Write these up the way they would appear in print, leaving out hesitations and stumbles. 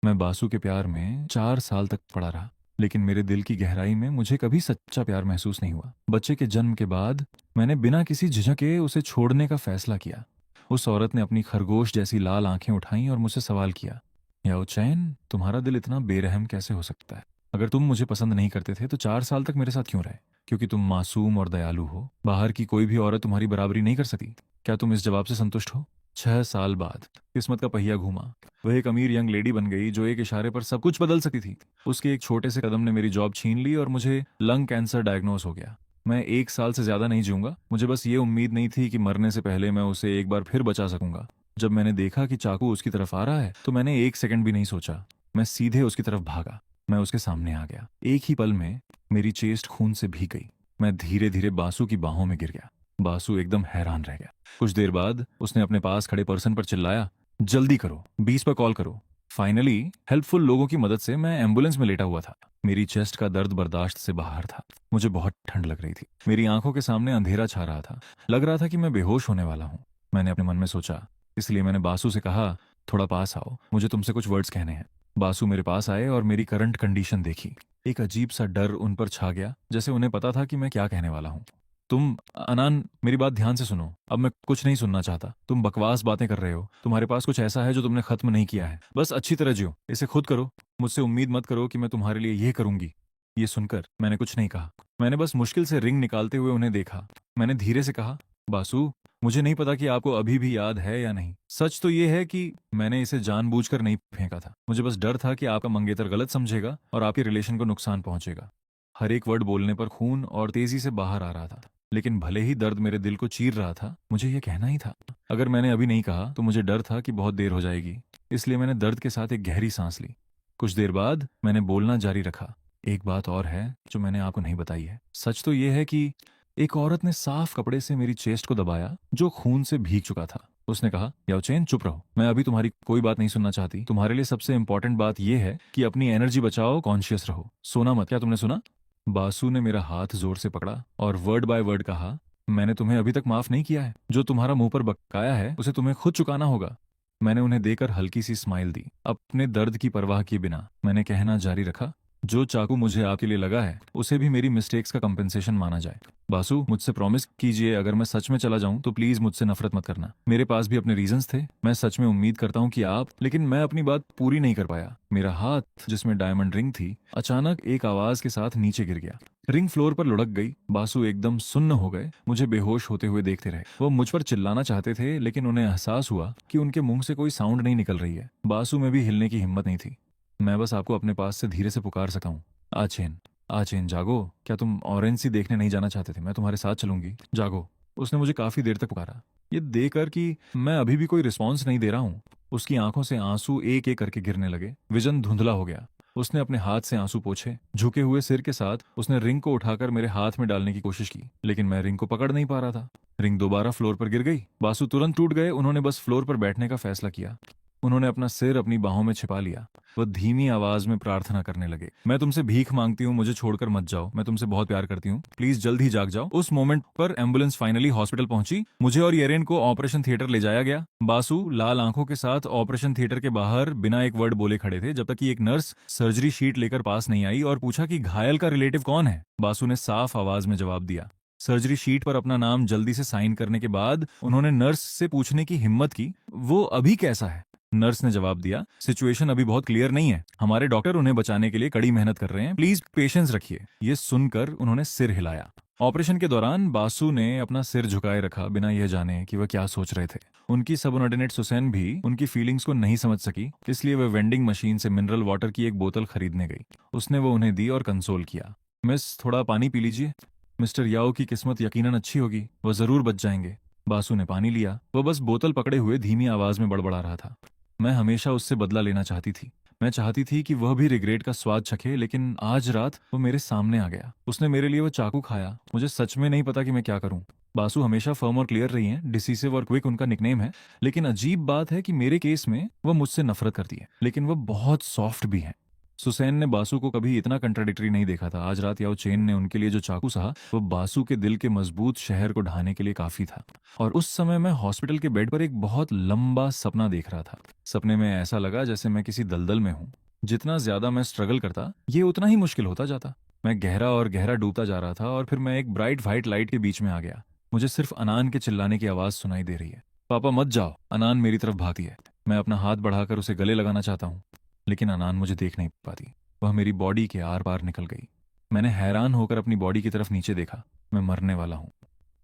मैं बासु के प्यार में 4 साल तक पड़ा रहा, लेकिन मेरे दिल की गहराई में मुझे कभी सच्चा प्यार महसूस नहीं हुआ। बच्चे के जन्म के बाद मैंने बिना किसी झिझके उसे छोड़ने का फैसला किया। उस औरत ने अपनी खरगोश जैसी लाल आंखें उठाईं और मुझसे सवाल किया, याओ चैन, तुम्हारा दिल इतना बेरहम कैसे हो सकता है? अगर तुम मुझे पसंद नहीं करते थे तो 4 साल तक मेरे साथ क्यों रहे? क्योंकि तुम मासूम और दयालु हो, बाहर की कोई भी औरत तुम्हारी बराबरी नहीं कर सकती। क्या तुम इस जवाब से संतुष्ट हो? 6 साल बाद किस्मत का पहिया घूमा। वह एक अमीर यंग लेडी बन गई जो एक इशारे पर सब कुछ बदल सकती थी। उसके एक छोटे से कदम ने मेरी जॉब छीन ली और मुझे लंग कैंसर डायग्नोस हो गया। मैं 1 साल से ज्यादा नहीं जीऊंगा। मुझे बस ये उम्मीद नहीं थी कि मरने से पहले मैं उसे एक बार फिर बचा सकूंगा। जब मैंने देखा कि चाकू उसकी तरफ आ रहा है तो मैंने 1 सेकंड भी नहीं सोचा। मैं सीधे उसकी तरफ भागा। मैं उसके सामने आ गया। एक ही पल में मेरी चेस्ट खून से भीग गई। मैं धीरे धीरे बासु की बाहों में गिर गया। बासु एकदम हैरान रह गया। कुछ देर बाद उसने अपने पास खड़े पर्सन पर चिल्लाया, जल्दी करो, 20 पर कॉल करो। फाइनली हेल्पफुल लोगों की मदद से मैं एम्बुलेंस में लेटा हुआ था। मेरी चेस्ट का दर्द बर्दाश्त से बाहर था। मुझे बहुत ठंड लग रही थी। मेरी आंखों के सामने अंधेरा छा रहा था। लग रहा था कि मैं बेहोश होने वाला हूँ। मैंने अपने मन में सोचा, इसलिए मैंने बासु से कहा, थोड़ा पास आओ, मुझे तुमसे कुछ वर्ड्स कहने हैं। बासु मेरे पास आए और मेरी करंट कंडीशन देखी। एक अजीब सा डर उन पर छा गया, जैसे उन्हें पता था कि मैं क्या कहने वाला हूँ। तुम, अनान, मेरी बात ध्यान से सुनो। अब मैं कुछ नहीं सुनना चाहता। तुम बकवास बातें कर रहे हो। तुम्हारे पास कुछ ऐसा है जो तुमने खत्म नहीं किया है। बस अच्छी तरह जियो, इसे खुद करो। मुझसे उम्मीद मत करो कि मैं तुम्हारे लिए ये करूंगी। ये सुनकर मैंने कुछ नहीं कहा। मैंने बस मुश्किल से रिंग निकालते हुए उन्हें देखा। मैंने धीरे से कहा, बासु, मुझे नहीं पता कि आपको अभी भी याद है या नहीं। सच तो ये है कि मैंने इसे जानबूझकर नहीं फेंका था। मुझे बस डर था कि आपका मंगेतर गलत समझेगा और आपके रिलेशन को नुकसान पहुंचेगा। हर एक वर्ड बोलने पर खून और तेजी से बाहर आ रहा था। लेकिन भले ही दर्द मेरे दिल को चीर रहा था, मुझे यह कहना ही था। अगर मैंने अभी नहीं कहा तो मुझे डर था कि बहुत देर हो जाएगी। इसलिए मैंने दर्द के साथ एक गहरी सांस ली। कुछ देर बाद मैंने बोलना जारी रखा, एक बात और है जो मैंने आपको नहीं बताई है। सच तो यह है कि एक औरत ने साफ कपड़े से मेरी चेस्ट को दबाया जो खून से भीग चुका था। उसने कहा, याओचेन चुप रहो, मैं अभी तुम्हारी कोई बात नहीं सुनना चाहती। तुम्हारे लिए सबसे इंपॉर्टेंट बात यह है कि अपनी एनर्जी बचाओ, कॉन्शियस रहो, सोना मत। क्या तुमने सुना? बासु ने मेरा हाथ जोर से पकड़ा और वर्ड बाय वर्ड कहा, मैंने तुम्हें अभी तक माफ नहीं किया है। जो तुम्हारा मुंह पर बकाया है उसे तुम्हें खुद चुकाना होगा। मैंने उन्हें देकर हल्की सी स्माइल दी। अपने दर्द की परवाह किए बिना मैंने कहना जारी रखा, जो चाकू मुझे आपके लिए लगा है उसे भी मेरी मिस्टेक्स का कंपेंसेशन माना जाए। बासु, मुझसे प्रॉमिस कीजिए, अगर मैं सच में चला जाऊं तो प्लीज मुझसे नफरत मत करना। मेरे पास भी अपने रीजंस थे। मैं सच में उम्मीद करता हूं कि आप, लेकिन मैं अपनी बात पूरी नहीं कर पाया। मेरा हाथ जिसमें डायमंड रिंग थी अचानक एक आवाज के साथ नीचे गिर गया। रिंग फ्लोर पर लुढ़क गई। बासु एकदम सुन्न हो गए, मुझे बेहोश होते हुए देखते रहे। वो मुझ पर चिल्लाना चाहते थे लेकिन उन्हें एहसास हुआ कि उनके मुंह से कोई साउंड नहीं निकल रही है। बासु में भी हिलने की हिम्मत नहीं थी। मैं बस आपको अपने पास से धीरे से पुकार सका हूं, आचेन, आचेन जागो। क्या तुम ऑरेंज सी देखने नहीं जाना चाहते थे? मैं तुम्हारे साथ चलूंगी, जागो। उसने मुझे काफी देर तक पुकारा। ये देखकर कि मैं अभी भी कोई रिस्पॉन्स नहीं दे रहा हूँ, उसकी आंखों से आंसू एक एक करके गिरने लगे। विजन धुंधला हो गया। उसने अपने हाथ से आंसू पोंछे। झुके हुए सिर के साथ उसने रिंग को उठाकर मेरे हाथ में डालने की कोशिश की, लेकिन मैं रिंग को पकड़ नहीं पा रहा था। रिंग दोबारा फ्लोर पर गिर गई। बासु तुरंत टूट गए। उन्होंने बस फ्लोर पर बैठने का फैसला किया। उन्होंने अपना सिर अपनी बाहों में छिपा लिया। वह धीमी आवाज में प्रार्थना करने लगे, मैं तुमसे भीख मांगती हूँ, मुझे छोड़कर मत जाओ। मैं तुमसे बहुत प्यार करती हूँ, प्लीज जल्द ही जाग जाओ। उस मोमेंट पर एम्बुलेंस फाइनली हॉस्पिटल पहुंची। मुझे और येरेन को ऑपरेशन थिएटर ले जाया गया। बासु लाल आंखों के साथ ऑपरेशन थिएटर के बाहर बिना एक वर्ड बोले खड़े थे, जब तक कि एक नर्स सर्जरी शीट लेकर पास नहीं आई और पूछा कि घायल का रिलेटिव कौन है। बासु ने साफ आवाज में जवाब दिया। सर्जरी शीट पर अपना नाम जल्दी से साइन करने के बाद उन्होंने नर्स से पूछने की हिम्मत की, वो अभी कैसा है? नर्स ने जवाब दिया, सिचुएशन अभी बहुत क्लियर नहीं है, हमारे डॉक्टर उन्हें बचाने के लिए कड़ी मेहनत कर रहे हैं, प्लीज पेशेंस रखिए। ये सुनकर उन्होंने सिर हिलाया। ऑपरेशन के दौरान बासु ने अपना सिर झुकाए रखा, बिना यह जाने कि वह क्या सोच रहे थे। उनकी सबऑर्डिनेट सुसैन भी उनकी फीलिंग्स को नहीं समझ सकी, इसलिए वह वेंडिंग मशीन से मिनरल वाटर की एक बोतल खरीदने गई। उसने वो उन्हें दी और कंसोल किया, मिस, थोड़ा पानी पी लीजिए। मिस्टर याओ की किस्मत यकीनन अच्छी होगी, वह जरूर बच जाएंगे। बासु ने पानी लिया। वह बस बोतल पकड़े हुए धीमी आवाज में बड़बड़ा रहा था, मैं हमेशा उससे बदला लेना चाहती थी। मैं चाहती थी कि वह भी रिग्रेट का स्वाद चखे, लेकिन आज रात वो मेरे सामने आ गया। उसने मेरे लिए वो चाकू खाया। मुझे सच में नहीं पता कि मैं क्या करूं। बासु हमेशा फर्म और क्लियर रही हैं, डिसीसिव और क्विक उनका निकनेम है। लेकिन अजीब बात है कि मेरे केस में वह मुझसे नफरत करती है, लेकिन वह बहुत सॉफ्ट भी है। सुसैन ने बासु को कभी इतना कंट्राडिक्टरी नहीं देखा था। आज रात याओ चेन ने उनके लिए जो चाकू सहा वो बासु के दिल के मजबूत शहर को ढाने के लिए काफी था। और उस समय मैं हॉस्पिटल के बेड पर एक बहुत लंबा सपना देख रहा था। सपने में ऐसा लगा जैसे मैं किसी दलदल में हूँ। जितना ज्यादा मैं स्ट्रगल करता ये उतना ही मुश्किल होता जाता। मैं गहरा और गहरा डूबता जा रहा था और फिर मैं एक ब्राइट व्हाइट लाइट के बीच में आ गया। मुझे सिर्फ अनान के चिल्लाने की आवाज सुनाई दे रही है। पापा मत जाओ। अनान मेरी तरफ भागती है। मैं अपना हाथ बढ़ाकर उसे गले लगाना चाहता हूँ, लेकिन अनान मुझे देख नहीं पाती। वह मेरी बॉडी के आर पार निकल गई। मैंने हैरान होकर अपनी बॉडी की तरफ नीचे देखा। मैं मरने वाला हूँ,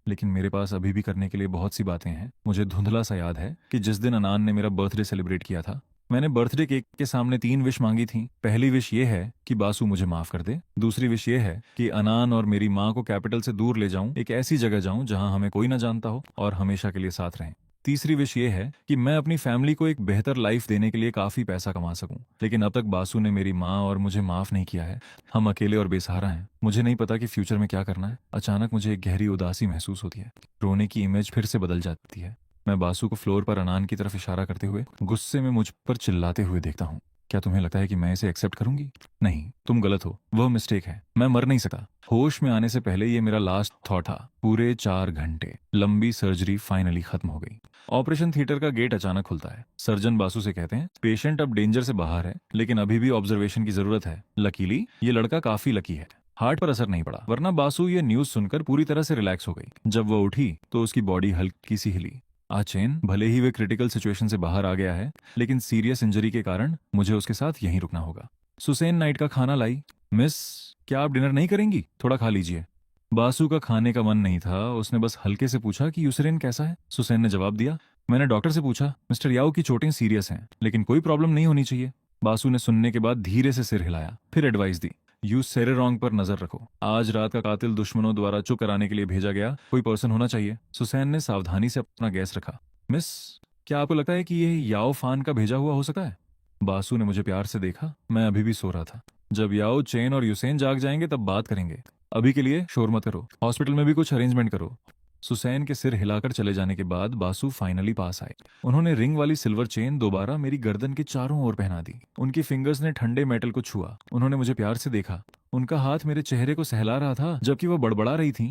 लेकिन मेरे पास अभी भी करने के लिए बहुत सी बातें हैं। मुझे धुंधला सा याद है कि जिस दिन अनान ने मेरा बर्थडे सेलिब्रेट किया था, मैंने बर्थडे केक के सामने 3 विश मांगी थी। पहली विश ये है कि बासु मुझे माफ कर दे। दूसरी विश ये है कि अनान और मेरी माँ को कैपिटल से दूर ले जाऊं, एक ऐसी जगह जाऊं जहां हमें कोई ना जानता हो और हमेशा के लिए साथ रहें। तीसरी विश ये है कि मैं अपनी फैमिली को एक बेहतर लाइफ देने के लिए काफी पैसा कमा सकूं। लेकिन अब तक बासु ने मेरी माँ और मुझे माफ नहीं किया है। हम अकेले और बेसहारा हैं। मुझे नहीं पता कि फ्यूचर में क्या करना है। अचानक मुझे एक गहरी उदासी महसूस होती है। रोने की इमेज फिर से बदल जाती है। मैं बासु को फ्लोर पर अनान की तरफ इशारा करते हुए गुस्से में मुझ पर चिल्लाते हुए देखता हूँ। क्या तुम्हें लगता है कि मैं इसे एक्सेप्ट करूंगी? नहीं, तुम गलत हो। वह मिस्टेक है। मैं मर नहीं सकता। होश में आने से पहले ये मेरा लास्ट थॉट था। पूरे 4 घंटे लंबी सर्जरी फाइनली खत्म हो गई। ऑपरेशन थिएटर का गेट अचानक खुलता है। सर्जन बासु से कहते हैं पेशेंट अब डेंजर से बाहर है, लेकिन अभी भी ऑब्जर्वेशन की जरूरत है। लकीली ये लड़का काफी लकी है। हार्ट पर असर नहीं पड़ा, वरना बासु ये न्यूज सुनकर पूरी तरह से रिलैक्स हो गई। जब वह उठी तो उसकी बॉडी हल्की सी हिली। आचेन भले ही वे क्रिटिकल सिचुएशन से बाहर आ गया है, लेकिन सीरियस इंजरी के कारण मुझे उसके साथ यहीं रुकना होगा। सुसैन नाइट का खाना लाई। मिस, क्या आप डिनर नहीं करेंगी? थोड़ा खा लीजिए। बासु का खाने का मन नहीं था। उसने बस हल्के से पूछा कि यूसरेन कैसा है। सुसैन ने जवाब दिया, मैंने डॉक्टर से पूछा, मिस्टर याओ की चोटें सीरियस हैं, लेकिन कोई प्रॉब्लम नहीं होनी चाहिए। बासु ने सुनने के बाद धीरे से सिर हिलाया, फिर एडवाइस दी, यूज सेरेरोंग पर नजर रखो। आज रात का कातिल दुश्मनों द्वारा चुप कराने के लिए भेजा गया कोई पर्सन होना चाहिए। सुसैन ने सावधानी से अपना गैस रखा। मिस, क्या आपको लगता है कि यह याओ फान का भेजा हुआ हो सकता है? बासु ने मुझे प्यार से देखा। मैं अभी भी सो रहा था। जब याओ चेन और यूसेन जाग जाएंगे तब बात करेंगे। अभी के लिए शोर मत करो। हॉस्पिटल में भी कुछ अरेंजमेंट करो। सुसैन के सिर हिलाकर चले जाने के बाद बासु फाइनली पास आए। उन्होंने रिंग वाली सिल्वर चेन दोबारा मेरी गर्दन के चारों ओर पहना दी। उनकी फिंगर्स ने ठंडे मेटल को छुआ। उन्होंने मुझे प्यार से देखा। उनका हाथ मेरे चेहरे को सहला रहा था जबकि वो बड़बड़ा रही थी,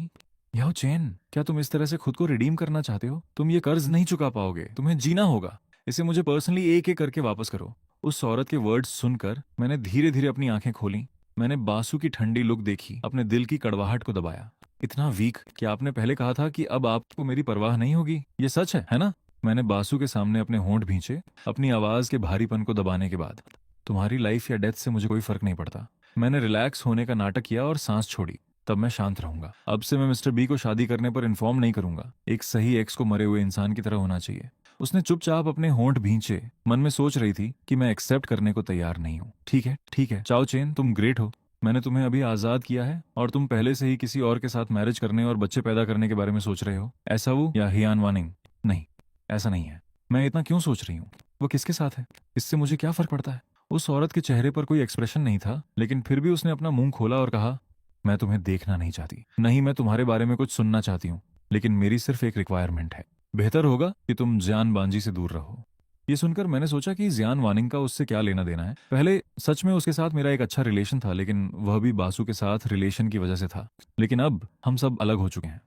याओ चेन, क्या तुम इस तरह से खुद को रिडीम करना चाहते हो? तुम ये कर्ज नहीं चुका पाओगे। तुम्हें जीना होगा। इसे मुझे पर्सनली एक एक करके वापस करो। उस औरत के वर्ड्स सुनकर मैंने धीरे धीरे अपनी आंखें खोली। मैंने बासु की ठंडी लुक देखी, अपने दिल की कड़वाहट को दबाया। इतना वीक कि आपने पहले कहा था कि अब आपको मेरी परवाह नहीं होगी। ये सच है ना? मैंने बासु के सामने अपने होंठ भींचे, अपनी आवाज के भारीपन को दबाने के बाद। तुम्हारी लाइफ या डेथ से मुझे कोई फर्क नहीं पड़ता। मैंने रिलैक्स होने का नाटक किया और सांस छोड़ी। तब मैं शांत रहूंगा। अब से मैं मिस्टर बी को शादी करने पर इन्फॉर्म नहीं करूंगा। एक सही एक्स को मरे हुए इंसान की तरह होना चाहिए। उसने चुपचाप अपने होंठ भींचे। मन में सोच रही थी कि मैं एक्सेप्ट करने को तैयार नहीं हूँ। ठीक है, ठीक है, चाओ चेन, तुम ग्रेट हो। मैंने तुम्हें अभी आजाद किया है और तुम पहले से ही किसी और के साथ मैरिज करने और बच्चे पैदा करने के बारे में सोच रहे हो। ऐसा वो या हियान वानिंग? नहीं, ऐसा नहीं है। मैं इतना क्यों सोच रही हूँ? वो किसके साथ है? इससे मुझे क्या फर्क पड़ता है? उस औरत के चेहरे पर कोई एक्सप्रेशन नहीं था, लेकिन फिर भी उसने अपना मुंह खोला और कहा, मैं तुम्हें देखना नहीं चाहती। नहीं, मैं तुम्हारे बारे में कुछ सुनना चाहती हूँ, लेकिन मेरी सिर्फ एक रिक्वायरमेंट है। बेहतर होगा कि तुम जियान बांजी से दूर रहो। ये सुनकर मैंने सोचा कि जियान वानिंग का उससे क्या लेना देना है। पहले सच में उसके साथ मेरा एक अच्छा रिलेशन था, लेकिन वह भी बासु के साथ रिलेशन की वजह से था। लेकिन अब हम सब अलग हो चुके हैं।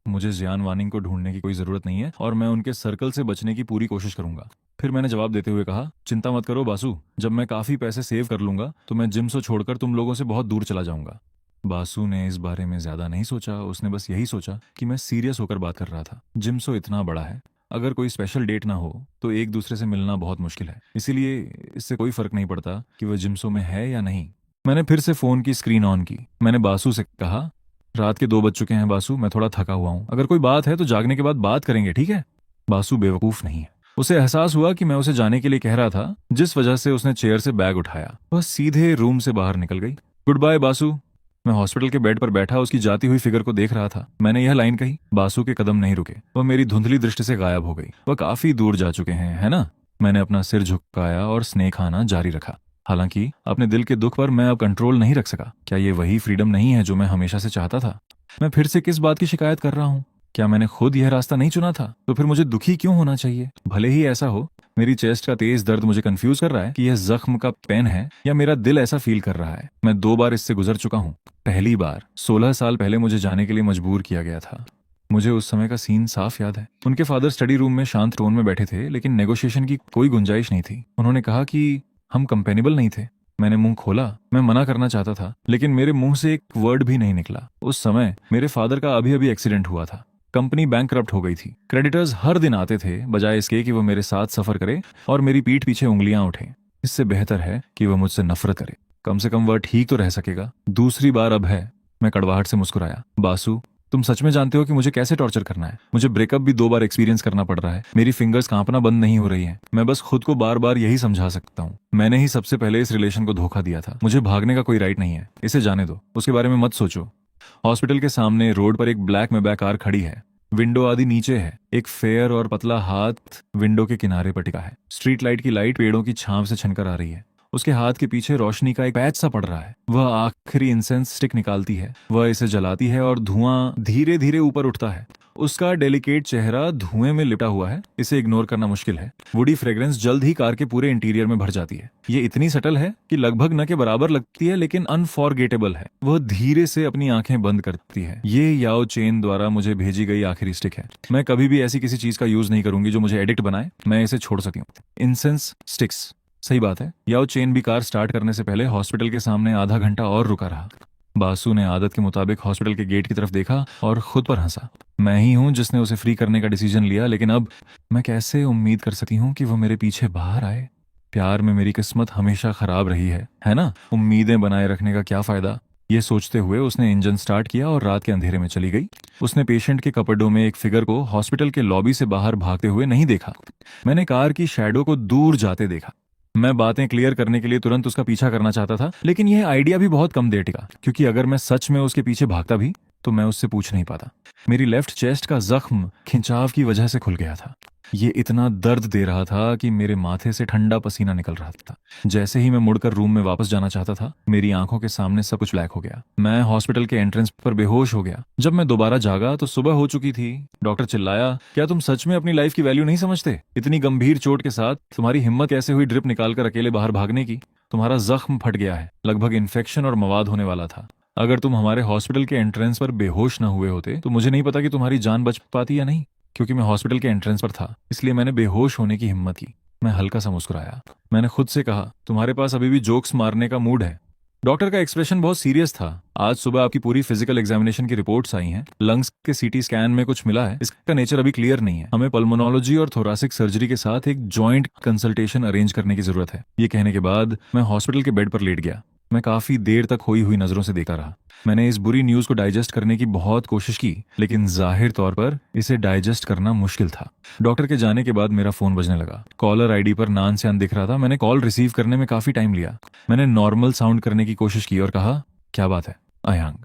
मुझे जियान वानिंग को ढूंढने की कोई जरूरत नहीं है और मैं उनके सर्कल से बचने की पूरी कोशिश करूंगा। फिर मैंने जवाब देते हुए कहा, चिंता मत करो बासु, जब मैं काफी पैसे सेव कर लूंगा तो मैं जिम से छोड़कर तुम लोगों से बहुत दूर चला जाऊंगा। बासु ने इस बारे में ज्यादा नहीं सोचा। उसने बस यही सोचा कि मैं सीरियस होकर बात कर रहा था। जिम्सो इतना बड़ा है, अगर कोई स्पेशल डेट ना हो तो एक दूसरे से मिलना बहुत मुश्किल है। इसीलिए इससे कोई फर्क नहीं पड़ता कि वह जिम्सो में है या नहीं। मैंने फिर से फोन की स्क्रीन ऑन की। मैंने बासु से कहा, रात के 2 बज चुके हैं बासु, मैं थोड़ा थका हुआ हूँ। अगर कोई बात है तो जागने के बाद बात करेंगे, ठीक है? बासु बेवकूफ नहीं है। उसे एहसास हुआ कि मैं उसे जाने के लिए कह रहा था, जिस वजह से उसने चेयर से बैग उठाया। वह सीधे रूम से बाहर निकल गई। Good bye Basu. मैं हॉस्पिटल के बेड पर बैठा उसकी जाती हुई फिगर को देख रहा था। मैंने यह लाइन कही, बासु के कदम नहीं रुके। वह मेरी धुंधली दृष्टि से गायब हो गई। वह काफी दूर जा चुके हैं, है ना? मैंने अपना सिर झुकाया और स्नेह खाना जारी रखा। हालांकि अपने दिल के दुख पर मैं अब कंट्रोल नहीं रख सका। क्या ये वही फ्रीडम नहीं है जो मैं हमेशा से चाहता था? मैं फिर से किस बात की शिकायत कर रहा हूँ? क्या मैंने खुद यह रास्ता नहीं चुना था? तो फिर मुझे दुखी क्यों होना चाहिए? भले ही ऐसा हो, मेरी चेस्ट का तेज दर्द मुझे कंफ्यूज कर रहा है कि यह जख्म का पेन है या मेरा दिल ऐसा फील कर रहा है। मैं 2 बार इससे गुजर चुका हूँ। पहली बार 16 साल पहले मुझे जाने के लिए मजबूर किया गया था। मुझे उस समय का सीन साफ याद है। उनके फादर स्टडी रूम में शांत टोन में बैठे थे, लेकिन नेगोशिएशन की कोई गुंजाइश नहीं थी। उन्होंने कहा कि हम कंपेनेबल नहीं थे। मैंने मुंह खोला, मैं मना करना चाहता था, लेकिन मेरे मुंह से एक वर्ड भी नहीं निकला। उस समय मेरे फादर का अभी अभी एक्सीडेंट हुआ था। कंपनी बैंकरप्ट हो गई थी। क्रेडिटर्स हर दिन आते थे, बजाय इसके कि वो मेरे साथ सफर करे और मेरी पीठ पीछे उंगलियां उठे। इससे बेहतर है कि वह मुझसे नफरत करे। कम से कम वह ठीक तो रह सकेगा। दूसरी बार अब है। मैं कड़वाहट से मुस्कुराया। बासु, तुम सच में जानते हो कि मुझे कैसे टॉर्चर करना है? मुझे ब्रेकअप भी 2 बार एक्सपीरियंस करना पड़ रहा है। मेरी फिंगर्स कांपना बंद नहीं हो रही हैं। मैं बस खुद को बार बार यही समझा सकता हूँ, मैंने ही सबसे पहले इस रिलेशन को धोखा दिया था। मुझे भागने का कोई राइट नहीं है। इसे जाने दो, उसके बारे में मत सोचो। हॉस्पिटल के सामने रोड पर एक ब्लैक मैबैक कार खड़ी है। विंडो आदि नीचे है। एक फेयर और पतला हाथ विंडो के किनारे पर टिका है। स्ट्रीट लाइट की लाइट पेड़ों की छांव से छनकर आ रही है। उसके हाथ के पीछे रोशनी का एक पैच सा पड़ रहा है। वह आखिरी इंसेंस स्टिक निकालती है। वह इसे जलाती है और धुआं धीरे धीरे ऊपर उठता है। उसका डेलिकेट चेहरा धुएं में लिपटा हुआ है। इसे इग्नोर करना मुश्किल है। वुडी फ्रेग्रेंस जल्द ही कार के पूरे इंटीरियर में भर जाती है। ये इतनी सटल है कि लगभग न के बराबर लगती है, लेकिन अनफॉरगेटेबल है। वह धीरे से अपनी आंखें बंद करती है। ये याओ चेन द्वारा मुझे भेजी गई आखिरी स्टिक है। मैं कभी भी ऐसी किसी चीज का यूज नहीं करूंगी जो मुझे एडिक्ट बनाए। मैं इसे छोड़ सकती हूँ। Incense sticks. सही बात है। याओ चेन भी कार स्टार्ट करने से पहले हॉस्पिटल के सामने आधा घंटा और रुका रहा। बासु ने आदत के मुताबिक हॉस्पिटल के गेट की तरफ देखा और खुद पर हंसा। मैं ही हूं जिसने उसे फ्री करने का डिसीजन लिया, लेकिन अब मैं कैसे उम्मीद कर सकती हूँ कि वो मेरे पीछे बाहर आए? प्यार में मेरी किस्मत हमेशा खराब रही है ना? उम्मीदें बनाए रखने का क्या फायदा? ये सोचते हुए उसने इंजन स्टार्ट किया और रात के अंधेरे में चली गई। उसने पेशेंट के कपड़ों में एक फिगर को हॉस्पिटल के लॉबी से बाहर भागते हुए नहीं देखा। मैंने कार की शैडो को दूर जाते देखा। मैं बातें क्लियर करने के लिए तुरंत उसका पीछा करना चाहता था, लेकिन यह आइडिया भी बहुत कम देर टिका, क्योंकि अगर मैं सच में उसके पीछे भागता भी तो मैं उससे पूछ नहीं पाता। मेरी लेफ्ट चेस्ट का जख्म खिंचाव की वजह से खुल गया था। ये इतना दर्द दे रहा था कि मेरे माथे से ठंडा पसीना निकल रहा था। जैसे ही मैं मुड़कर रूम में वापस जाना चाहता था, मेरी आंखों के सामने सब कुछ ब्लैक हो गया। मैं हॉस्पिटल के एंट्रेंस पर बेहोश हो गया। जब मैं दोबारा जागा तो सुबह हो चुकी थी। डॉक्टर चिल्लाया, क्या तुम सच में अपनी लाइफ की वैल्यू नहीं समझते? इतनी गंभीर चोट के साथ तुम्हारी हिम्मत कैसे हुई ड्रिप निकालकर अकेले बाहर भागने की? तुम्हारा जख्म फट गया है, लगभग इन्फेक्शन और मवाद होने वाला था। अगर तुम हमारे हॉस्पिटल के एंट्रेंस पर बेहोश न हुए होते तो मुझे नहीं पता कि तुम्हारी जान बच पाती या नहीं। क्योंकि मैं हॉस्पिटल के एंट्रेंस पर था, इसलिए मैंने बेहोश होने की हिम्मत की। मैं हल्का सा मुस्कुराया। मैंने खुद से कहा, तुम्हारे पास अभी भी जोक्स मारने का मूड है। डॉक्टर का एक्सप्रेशन बहुत सीरियस था। आज सुबह आपकी पूरी फिजिकल एग्जामिनेशन की रिपोर्ट्स आई हैं। लंग्स के सीटी स्कैन में कुछ मिला है। इसका नेचर अभी क्लियर नहीं है। हमें पल्मोनोलॉजी और थोरासिक सर्जरी के साथ एक जॉइंट कंसल्टेशन अरेंज करने की जरूरत है। ये कहने के बाद मैं हॉस्पिटल के बेड पर लेट गया। मैं काफी देर तक खोई हुई नजरों से देखता रहा। मैंने इस बुरी न्यूज को डाइजेस्ट करने की बहुत कोशिश की, लेकिन जाहिर तौर पर इसे डाइजेस्ट करना मुश्किल था। डॉक्टर के जाने के बाद मेरा फोन बजने लगा। कॉलर आईडी पर नानस्यान दिख रहा था। मैंने कॉल रिसीव करने में काफी टाइम लिया। मैंने नॉर्मल साउंड करने की कोशिश की और कहा, क्या बात है अयांग?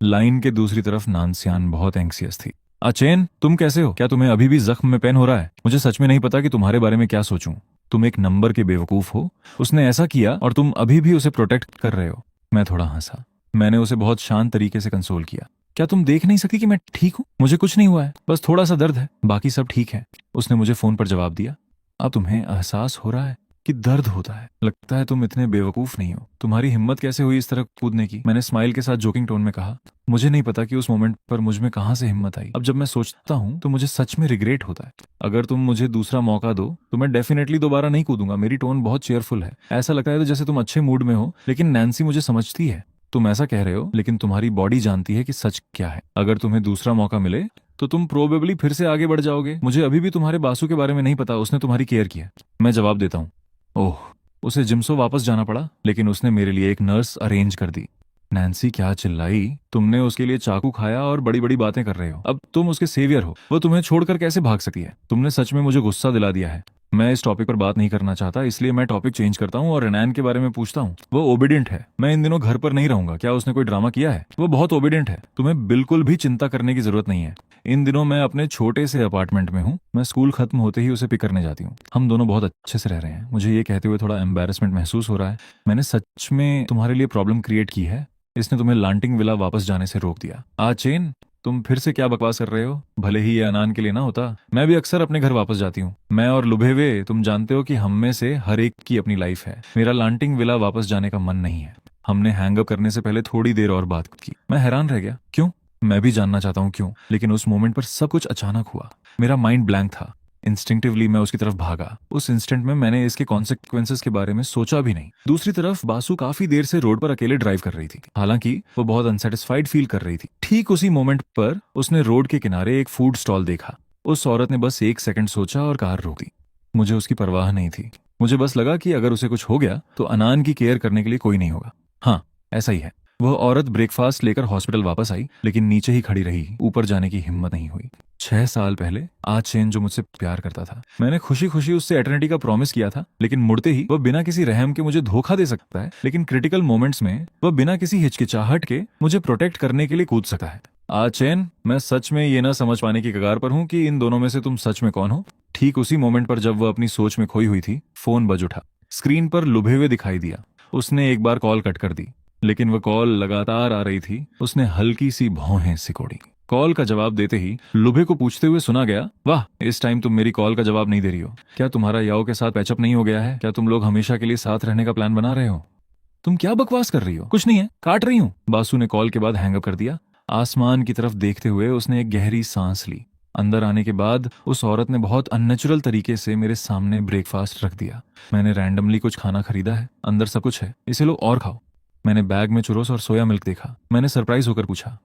लाइन के दूसरी तरफ नानस्यान बहुत एंग्सियस थी। अचेन, तुम कैसे हो? क्या तुम्हें अभी भी जख्म में पेन हो रहा है? मुझे सच में नहीं पता कि तुम्हारे बारे में क्या सोचूं। तुम एक नंबर के बेवकूफ हो। उसने ऐसा किया और तुम अभी भी उसे प्रोटेक्ट कर रहे हो। मैं थोड़ा हंसा। मैंने उसे बहुत शांत तरीके से कंसोल किया। क्या तुम देख नहीं सकती कि मैं ठीक हूं? मुझे कुछ नहीं हुआ है, बस थोड़ा सा दर्द है, बाकी सब ठीक है। उसने मुझे फोन पर जवाब दिया। अब तुम्हें एहसास हो रहा है कि दर्द होता है। लगता है तुम इतने बेवकूफ नहीं हो। तुम्हारी हिम्मत कैसे हुई इस तरह कूदने की? मैंने स्माइल के साथ जोकिंग टोन में कहा। मुझे नहीं पता कि उस मोमेंट पर मुझ में कहां से हिम्मत आई। अब जब मैं सोचता हूं तो मुझे सच में रिग्रेट होता है। अगर तुम मुझे दूसरा मौका दो तो मैं डेफिनेटली दोबारा नहीं कूदूंगा। मेरी टोन बहुत चेयरफुल है। ऐसा लगता है तो जैसे तुम अच्छे मूड में हो, लेकिन नैन्सी मुझे समझती है। तुम ऐसा कह रहे हो, लेकिन तुम्हारी बॉडी जानती है कि सच क्या है। अगर तुम्हें दूसरा मौका मिले तो तुम प्रोबेबली फिर से आगे बढ़ जाओगे। मुझे अभी भी तुम्हारे बासु के बारे में नहीं पता। उसने तुम्हारी केयर किया। मैं जवाब देता हूँ, ओह। उसे जिम्सो वापस जाना पड़ा, लेकिन उसने मेरे लिए एक नर्स अरेंज कर दी। नैन्सी क्या चिल्लाई, तुमने उसके लिए चाकू खाया और बड़ी बड़ी बातें कर रहे हो। अब तुम उसके सेवियर हो। वो तुम्हें छोड़कर कैसे भाग सकती है? तुमने सच में मुझे गुस्सा दिला दिया है। मैं इस टॉपिक पर बात नहीं करना चाहता, इसलिए मैं टॉपिक चेंज करता हूँ और रेनैन के बारे में पूछता हूँ। वो ओबीडियंट है। मैं इन दिनों घर पर नहीं रहूंगा। क्या उसने कोई ड्रामा किया है? वो बहुत ओबीडियंट है। तुम्हें बिल्कुल भी चिंता करने की जरूरत नहीं है। इन दिनों मैं अपने छोटे से अपार्टमेंट में हूँ। मैं स्कूल खत्म होते ही उसे पिक करने जाती हूँ। हम दोनों बहुत अच्छे से रह रहे हैं। मुझे ये कहते हुए थोड़ा एम्बैरेसमेंट महसूस हो रहा है। मैंने सच में तुम्हारे लिए प्रॉब्लम क्रिएट की है। इसने तुम्हें लांटिंग विला वापस जाने से रोक दिया। चेन, तुम फिर से क्या बकवास कर रहे हो? भले ही ये अनान के लिए ना होता, मैं भी अक्सर अपने घर वापस जाती हूँ। मैं और लुभेवे, तुम जानते हो कि हम में से हर एक की अपनी लाइफ है। मेरा लांटिंग विला वापस जाने का मन नहीं है। हमने हैंग अप करने से पहले थोड़ी देर और बात की। मैं हैरान रह गया। क्यों? मैं भी जानना चाहता हूँ क्यों, लेकिन उस मोमेंट पर सब कुछ अचानक हुआ। मेरा माइंड ब्लैंक था। इंस्टिंक्टिवली मैं उसकी तरफ भागा। उस इंस्टेंट में मैंने इसके कॉन्सिक्वेंसेस के बारे में सोचा भी नहीं। दूसरी तरफ बासु काफी देर से रोड पर अकेले ड्राइव कर रही थी। हालांकि वो बहुत अनसेटिस्फाइड फील कर रही थी। ठीक उसी मोमेंट पर उसने रोड के किनारे एक फूड स्टॉल देखा। उस औरत ने बस 1 सेकंड सोचा और कार रोक दी। मुझे उसकी परवाह नहीं थी। मुझे बस लगा कि अगर उसे कुछ हो गया तो अनान की केयर करने के लिए कोई नहीं होगा। हाँ, ऐसा ही है। वह औरत ब्रेकफास्ट लेकर हॉस्पिटल वापस आई, लेकिन नीचे ही खड़ी रही। ऊपर जाने की हिम्मत नहीं हुई। 6 साल पहले आज चेन जो मुझसे प्यार करता था, मैंने खुशी खुशी उससे एटर्निटी का प्रॉमिस किया था, लेकिन मुड़ते ही वह बिना किसी रहम के मुझे धोखा दे सकता है, लेकिन क्रिटिकल मोमेंट्स में वह बिना किसी हिचकिचाहट के मुझे प्रोटेक्ट करने के लिए कूद सकता है। आज चेन, मैं सच में ये ना समझ पाने की कगार पर हूँ कि इन दोनों में से तुम सच में कौन हो। ठीक उसी मोमेंट पर जब वह अपनी सोच में खोई हुई थी, फोन बज उठा। स्क्रीन पर लुभे हुए दिखाई दिया। उसने एक बार कॉल कट कर दी, लेकिन वह कॉल लगातार आ रही थी। उसने हल्की सी भौहें सिकोड़ी। कॉल का जवाब देते ही लुभे को पूछते हुए सुना गया, वाह, इस टाइम तुम मेरी कॉल का जवाब नहीं दे रही हो। क्या तुम्हारा याओ के साथ पैचअप नहीं हो गया है? क्या तुम लोग हमेशा के लिए साथ रहने का प्लान बना रहे हो? तुम क्या बकवास कर रही हो? कुछ नहीं है, काट रही हूँ। बासु ने कॉल के बाद हैंगअप कर दिया। आसमान की तरफ देखते हुए उसने एक गहरी सांस ली। अंदर आने के बाद उस औरत ने बहुत अननेचुरल तरीके से मेरे सामने ब्रेकफास्ट रख दिया। मैंने रैंडमली कुछ खाना खरीदा है, अंदर सब कुछ है, इसे लो और खाओ। मैंने बैग में चुरोस और सोया मिल्क देखा। मैंने सरप्राइज होकर पूछा,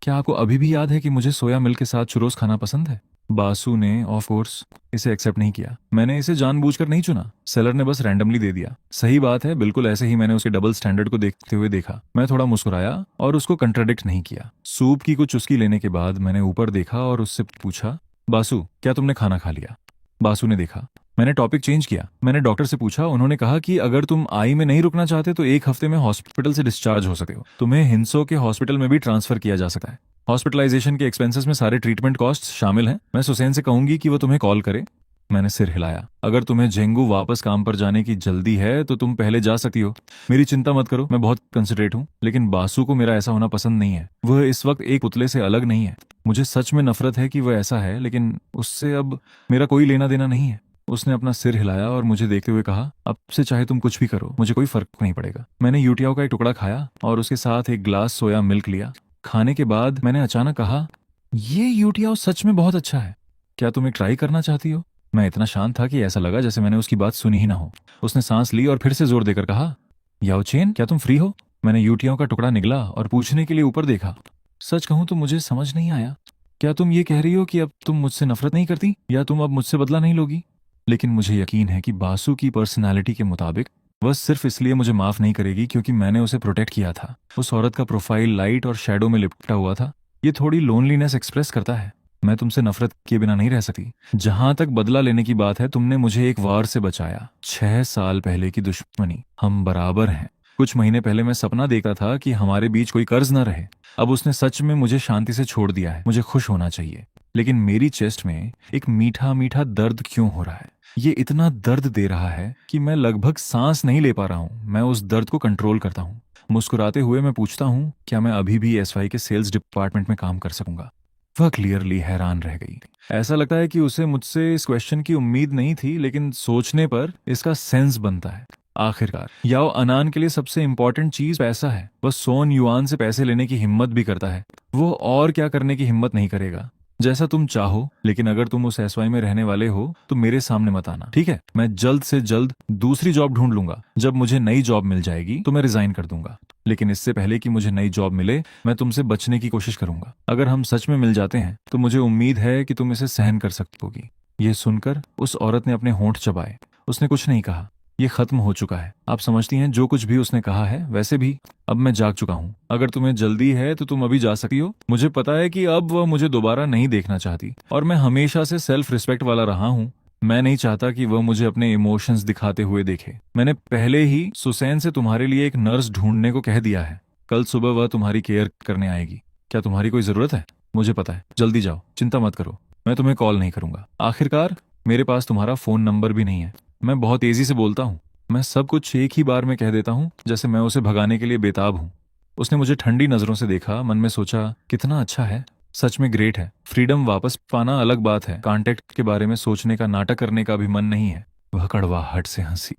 क्या आपको अभी भी याद है कि मुझे सोया मिल्क के साथ चुरोस खाना पसंद है? बासु ने ऑफ कोर्स इसे एक्सेप्ट नहीं किया। मैंने इसे जानबूझकर नहीं चुना, सेलर ने बस रैंडमली दे दिया। सही बात है, बिल्कुल ऐसे ही मैंने उसके डबल स्टैंडर्ड को देखते हुए देखा। मैं थोड़ा मुस्कुराया और उसको कंट्राडिक्ट नहीं किया। सूप की कुछ चुस्की लेने के बाद मैंने ऊपर देखा और उससे पूछा, बासु, क्या तुमने खाना खा लिया? बासु ने देखा। मैंने टॉपिक चेंज किया। मैंने डॉक्टर से पूछा। उन्होंने कहा कि अगर तुम आई में नहीं रुकना चाहते तो 1 हफ्ते में हॉस्पिटल से डिस्चार्ज हो सकते हो। तुम्हें हिंसो के हॉस्पिटल में भी ट्रांसफर किया जा सकता है। हॉस्पिटलाइजेशन के एक्सपेंसेस में सारे ट्रीटमेंट कॉस्ट शामिल हैं। मैं सुसैन से कहूंगी कि वो तुम्हें कॉल करे। मैंने सिर हिलाया। अगर तुम्हें जेंगू वापस काम पर जाने की जल्दी है तो तुम पहले जा सकती हो। मेरी चिंता मत करो, मैं बहुत कंसिडरेट हूँ। लेकिन बासु को मेरा ऐसा होना पसंद नहीं है। वह इस वक्त एक पुतले से अलग नहीं है। मुझे सच में नफरत है कि वह ऐसा है, लेकिन उससे अब मेरा कोई लेना देना नहीं है। उसने अपना सिर हिलाया और मुझे देखते हुए कहा, अब से चाहे तुम कुछ भी करो, मुझे कोई फर्क नहीं पड़ेगा। मैंने यूटियाओ का एक टुकड़ा खाया और उसके साथ एक ग्लास सोया मिल्क लिया। खाने के बाद मैंने अचानक कहा, ये यूटियाओ सच में बहुत अच्छा है। क्या तुम एक ट्राई करना चाहती हो? मैं इतना शांत था कि ऐसा लगा जैसे मैंने उसकी बात सुनी ही ना हो। उसने सांस ली और फिर से जोर देकर कहा, याओ चेन, क्या तुम फ्री हो? मैंने यूटियाओ का टुकड़ा निगला और पूछने के लिए ऊपर देखा। सच कहूं तो मुझे समझ नहीं आया। क्या तुम ये कह रही हो कि अब तुम मुझसे नफरत नहीं करती, या तुम अब मुझसे बदला नहीं लोगी? लेकिन मुझे यकीन है कि बासु की पर्सनालिटी के मुताबिक वह सिर्फ इसलिए मुझे माफ नहीं करेगी क्योंकि मैंने उसे प्रोटेक्ट किया था। उस औरत का प्रोफाइल लाइट और शैडो में लिपटा हुआ था। ये थोड़ी लोनलीनेस एक्सप्रेस करता है। मैं तुमसे नफरत किए बिना नहीं रह सकती। जहां तक बदला लेने की बात है, तुमने मुझे एक वार से बचाया। 6 साल पहले की दुश्मनी, हम बराबर हैं। कुछ महीने पहले मैं सपना देखा था कि हमारे बीच कोई कर्ज न रहे। अब उसने सच में मुझे शांति से छोड़ दिया है। मुझे खुश होना चाहिए, लेकिन मेरी चेस्ट में एक मीठा मीठा दर्द क्यों हो रहा है? ये इतना दर्द दे रहा है कि मैं लगभग सांस नहीं ले पा रहा हूँ। मैं उस दर्द को कंट्रोल करता हूँ। मुस्कुराते हुए मैं पूछता हूँ, क्या मैं अभी भी एसवाई के सेल्स डिपार्टमेंट में काम कर सकूंगा? वह क्लियरली हैरान रह गई। ऐसा लगता है कि उसे मुझसे इस क्वेश्चन की उम्मीद नहीं थी, लेकिन सोचने पर इसका सेंस बनता है। आखिरकार याओ अनान के लिए सबसे इंपॉर्टेंट चीज पैसा है। वह सोन युआन से पैसे लेने की हिम्मत भी करता है। वो और क्या करने की हिम्मत नहीं करेगा। जैसा तुम चाहो, लेकिन अगर तुम उस एसवाई में रहने वाले हो तो मेरे सामने मत आना, ठीक है? मैं जल्द से जल्द दूसरी जॉब ढूंढ लूंगा। जब मुझे नई जॉब मिल जाएगी तो मैं रिजाइन कर दूंगा। लेकिन इससे पहले कि मुझे नई जॉब मिले, मैं तुमसे बचने की कोशिश करूंगा। अगर हम सच में मिल जाते हैं तो मुझे उम्मीद है कि तुम इसे सहन कर सकोगी। ये सुनकर उस औरत ने अपने होंठ चबाए। उसने कुछ नहीं कहा। ये खत्म हो चुका है। आप समझती हैं, जो कुछ भी उसने कहा है। वैसे भी अब मैं जाग चुका हूँ। अगर तुम्हें जल्दी है तो तुम अभी जा सकती हो। मुझे पता है कि अब वह मुझे दोबारा नहीं देखना चाहती, और मैं हमेशा से सेल्फ रिस्पेक्ट वाला रहा हूँ। मैं नहीं चाहता कि वह मुझे अपने इमोशंस दिखाते हुए देखे। मैंने पहले ही सुसैन से तुम्हारे लिए एक नर्स ढूंढने को कह दिया है। कल सुबह वह तुम्हारी केयर करने आएगी। क्या तुम्हारी कोई जरूरत है? मुझे पता है। जल्दी जाओ, चिंता मत करो। मैं तुम्हें कॉल नहीं करूंगा। आखिरकार मेरे पास तुम्हारा फोन नंबर भी नहीं है। मैं बहुत तेजी से बोलता हूँ। मैं सब कुछ एक ही बार में कह देता हूँ, जैसे मैं उसे भगाने के लिए बेताब हूँ। उसने मुझे ठंडी नजरों से देखा। मन में सोचा, कितना अच्छा है, सच में ग्रेट है। फ्रीडम वापस पाना अलग बात है, कांटेक्ट के बारे में सोचने का, नाटक करने का भी मन नहीं है। वह कड़वाहट से हंसी।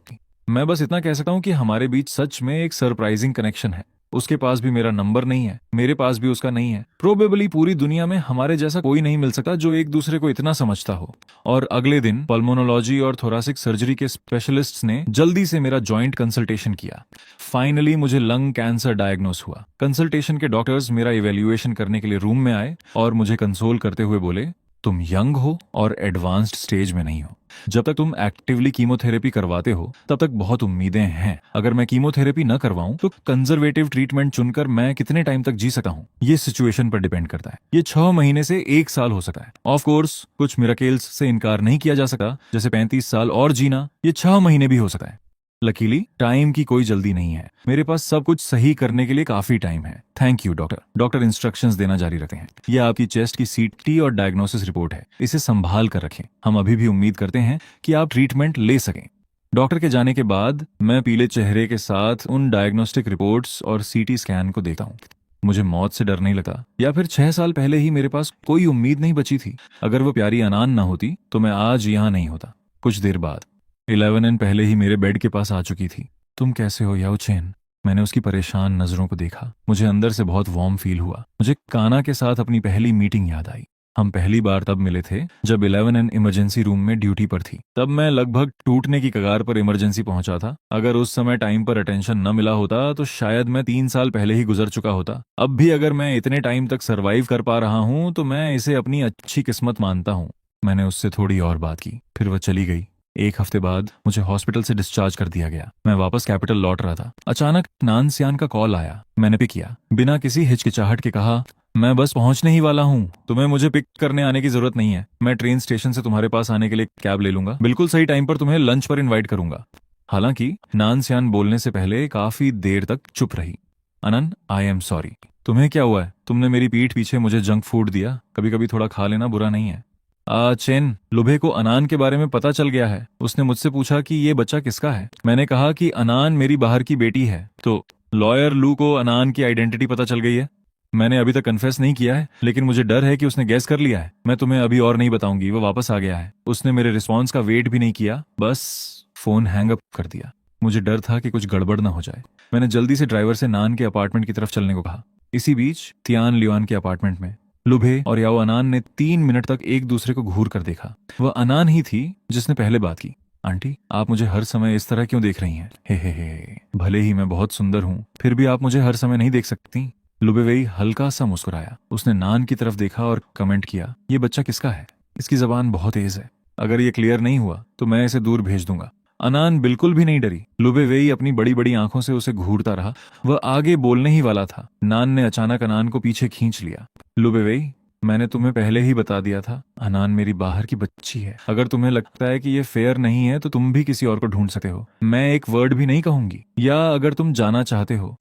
मैं बस इतना कह सकता हूँ कि हमारे बीच सच में एक सरप्राइजिंग कनेक्शन है। उसके पास भी मेरा नंबर नहीं है, मेरे पास भी उसका नहीं है। प्रोबेबली पूरी दुनिया में हमारे जैसा कोई नहीं मिल सकता जो एक दूसरे को इतना समझता हो। और अगले दिन पल्मोनोलॉजी और थोरासिक सर्जरी के स्पेशलिस्ट्स ने जल्दी से मेरा जॉइंट कंसल्टेशन किया। फाइनली मुझे लंग कैंसर डायग्नोस हुआ। कंसल्टेशन के डॉक्टर्स मेरा इवेल्युएशन करने के लिए रूम में आए और मुझे कंसोल करते हुए बोले, तुम यंग हो और एडवांस्ड स्टेज में नहीं हो। जब तक तुम एक्टिवली कीमोथेरेपी करवाते हो तब तक बहुत उम्मीदें हैं। अगर मैं कीमोथेरेपी न करवाऊं तो कंजर्वेटिव ट्रीटमेंट चुनकर मैं कितने टाइम तक जी सकता हूं, ये सिचुएशन पर डिपेंड करता है। ये 6 महीने से 1 साल हो सकता है। ऑफ कोर्स कुछ मिरेकल्स से इनकार नहीं किया जा सकता, जैसे 35 साल और जीना। ये 6 महीने भी हो सकता है। लकीली टाइम की कोई जल्दी नहीं है। मेरे पास सब कुछ सही करने के लिए काफी टाइम है। Thank you doctor. Doctor instructions देना जारी रखते हैं। यह आपकी चेस्ट की सीटी और डायग्नोसिस रिपोर्ट है, इसे संभाल कर रखें। हम अभी भी उम्मीद करते हैं कि आप ट्रीटमेंट ले सकें। डॉक्टर के जाने के बाद मैं पीले चेहरे के साथ उन डायग्नोस्टिक रिपोर्ट्स और सीटी स्कैन को देखता हूँ। मुझे मौत से डर नहीं लगता, या फिर 6 साल पहले ही मेरे पास कोई उम्मीद नहीं बची थी। अगर वो प्यारी अनान ना होती तो मैं आज यहाँ नहीं होता। कुछ देर बाद 11 पहले ही मेरे बेड के पास आ चुकी थी। तुम कैसे हो याओ चेन? मैंने उसकी परेशान नजरों को देखा। मुझे अंदर से बहुत वार्म फील हुआ। मुझे काना के साथ अपनी पहली मीटिंग याद आई। हम पहली बार तब मिले थे जब 11 इमरजेंसी रूम में ड्यूटी पर थी। तब मैं लगभग टूटने की कगार पर इमरजेंसी पहुंचा था। अगर उस समय टाइम पर अटेंशन न मिला होता तो शायद मैं 3 साल पहले ही गुजर चुका होता। अब भी अगर मैं इतने टाइम तक सरवाइव कर पा रहा हूं तो मैं इसे अपनी अच्छी किस्मत मानता हूं। मैंने उससे थोड़ी और बात की, फिर वह चली गई। 1 हफ्ते बाद मुझे हॉस्पिटल से डिस्चार्ज कर दिया गया। मैं वापस कैपिटल लौट रहा था। अचानक नानसियान का कॉल आया। मैंने पिक किया। बिना किसी हिचकिचाहट के कहा, मैं बस पहुंचने ही वाला हूं। तुम्हें मुझे पिक करने आने की जरूरत नहीं है। मैं ट्रेन स्टेशन से तुम्हारे पास आने के लिए कैब ले लूंगा। बिल्कुल सही टाइम पर तुम्हें लंच पर इनवाइट करूंगा। हालांकि नानसियान बोलने से पहले काफी देर तक चुप रही। अनन, आई एम सॉरी। तुम्हें क्या हुआ है? तुमने मेरी पीठ पीछे मुझे जंक फूड दिया। कभी कभी थोड़ा खा लेना बुरा नहीं है। चेन, लुबे को अनान के बारे में पता चल गया है। उसने मुझसे पूछा कि ये बच्चा किसका है। मैंने कहा कि अनान मेरी बाहर की बेटी है। तो लॉयर लू को अनान की आइडेंटिटी पता चल गई है। मैंने अभी तक कन्फेस नहीं किया है, लेकिन मुझे डर है कि उसने गैस कर लिया है। मैं तुम्हें अभी और नहीं बताऊंगी। वो वापस आ गया है। उसने मेरे रिस्पॉन्स का वेट भी नहीं किया, बस फोन हैंग अप कर दिया। मुझे डर था कि कुछ गड़बड़ ना हो जाए। मैंने जल्दी से ड्राइवर से नान के अपार्टमेंट की तरफ चलने को कहा। इसी बीच तियान लियोन के अपार्टमेंट में लुभे और याओ अनान ने 3 मिनट तक एक दूसरे को घूर कर देखा। वह अनान ही थी जिसने पहले बात की। आंटी, आप मुझे हर समय इस तरह क्यों देख रही हैं? हे। भले ही मैं बहुत सुंदर हूँ, फिर भी आप मुझे हर समय नहीं देख सकती। लुबेवेई हल्का सा मुस्कुराया। उसने नान की तरफ देखा और कमेंट किया, ये बच्चा किसका है? इसकी जबान बहुत तेज है। अगर ये क्लियर नहीं हुआ तो मैं इसे दूर भेज दूंगा। अनान बिल्कुल भी नहीं डरी। लुबेवेई अपनी बड़ी बड़ी आंखों से उसे घूरता रहा। वह आगे बोलने ही वाला था। नान ने अचानक अनान को पीछे खींच लिया। लुबेवेई, मैंने तुम्हें पहले ही बता दिया था, अनान मेरी बाहर की बच्ची है। अगर तुम्हें लगता है कि ये फेयर नहीं है तो तुम भी किसी और को ढूंढ सकते हो। मैं एक वर्ड भी नहीं कहूंगी। या अगर तुम जाना चाहते हो।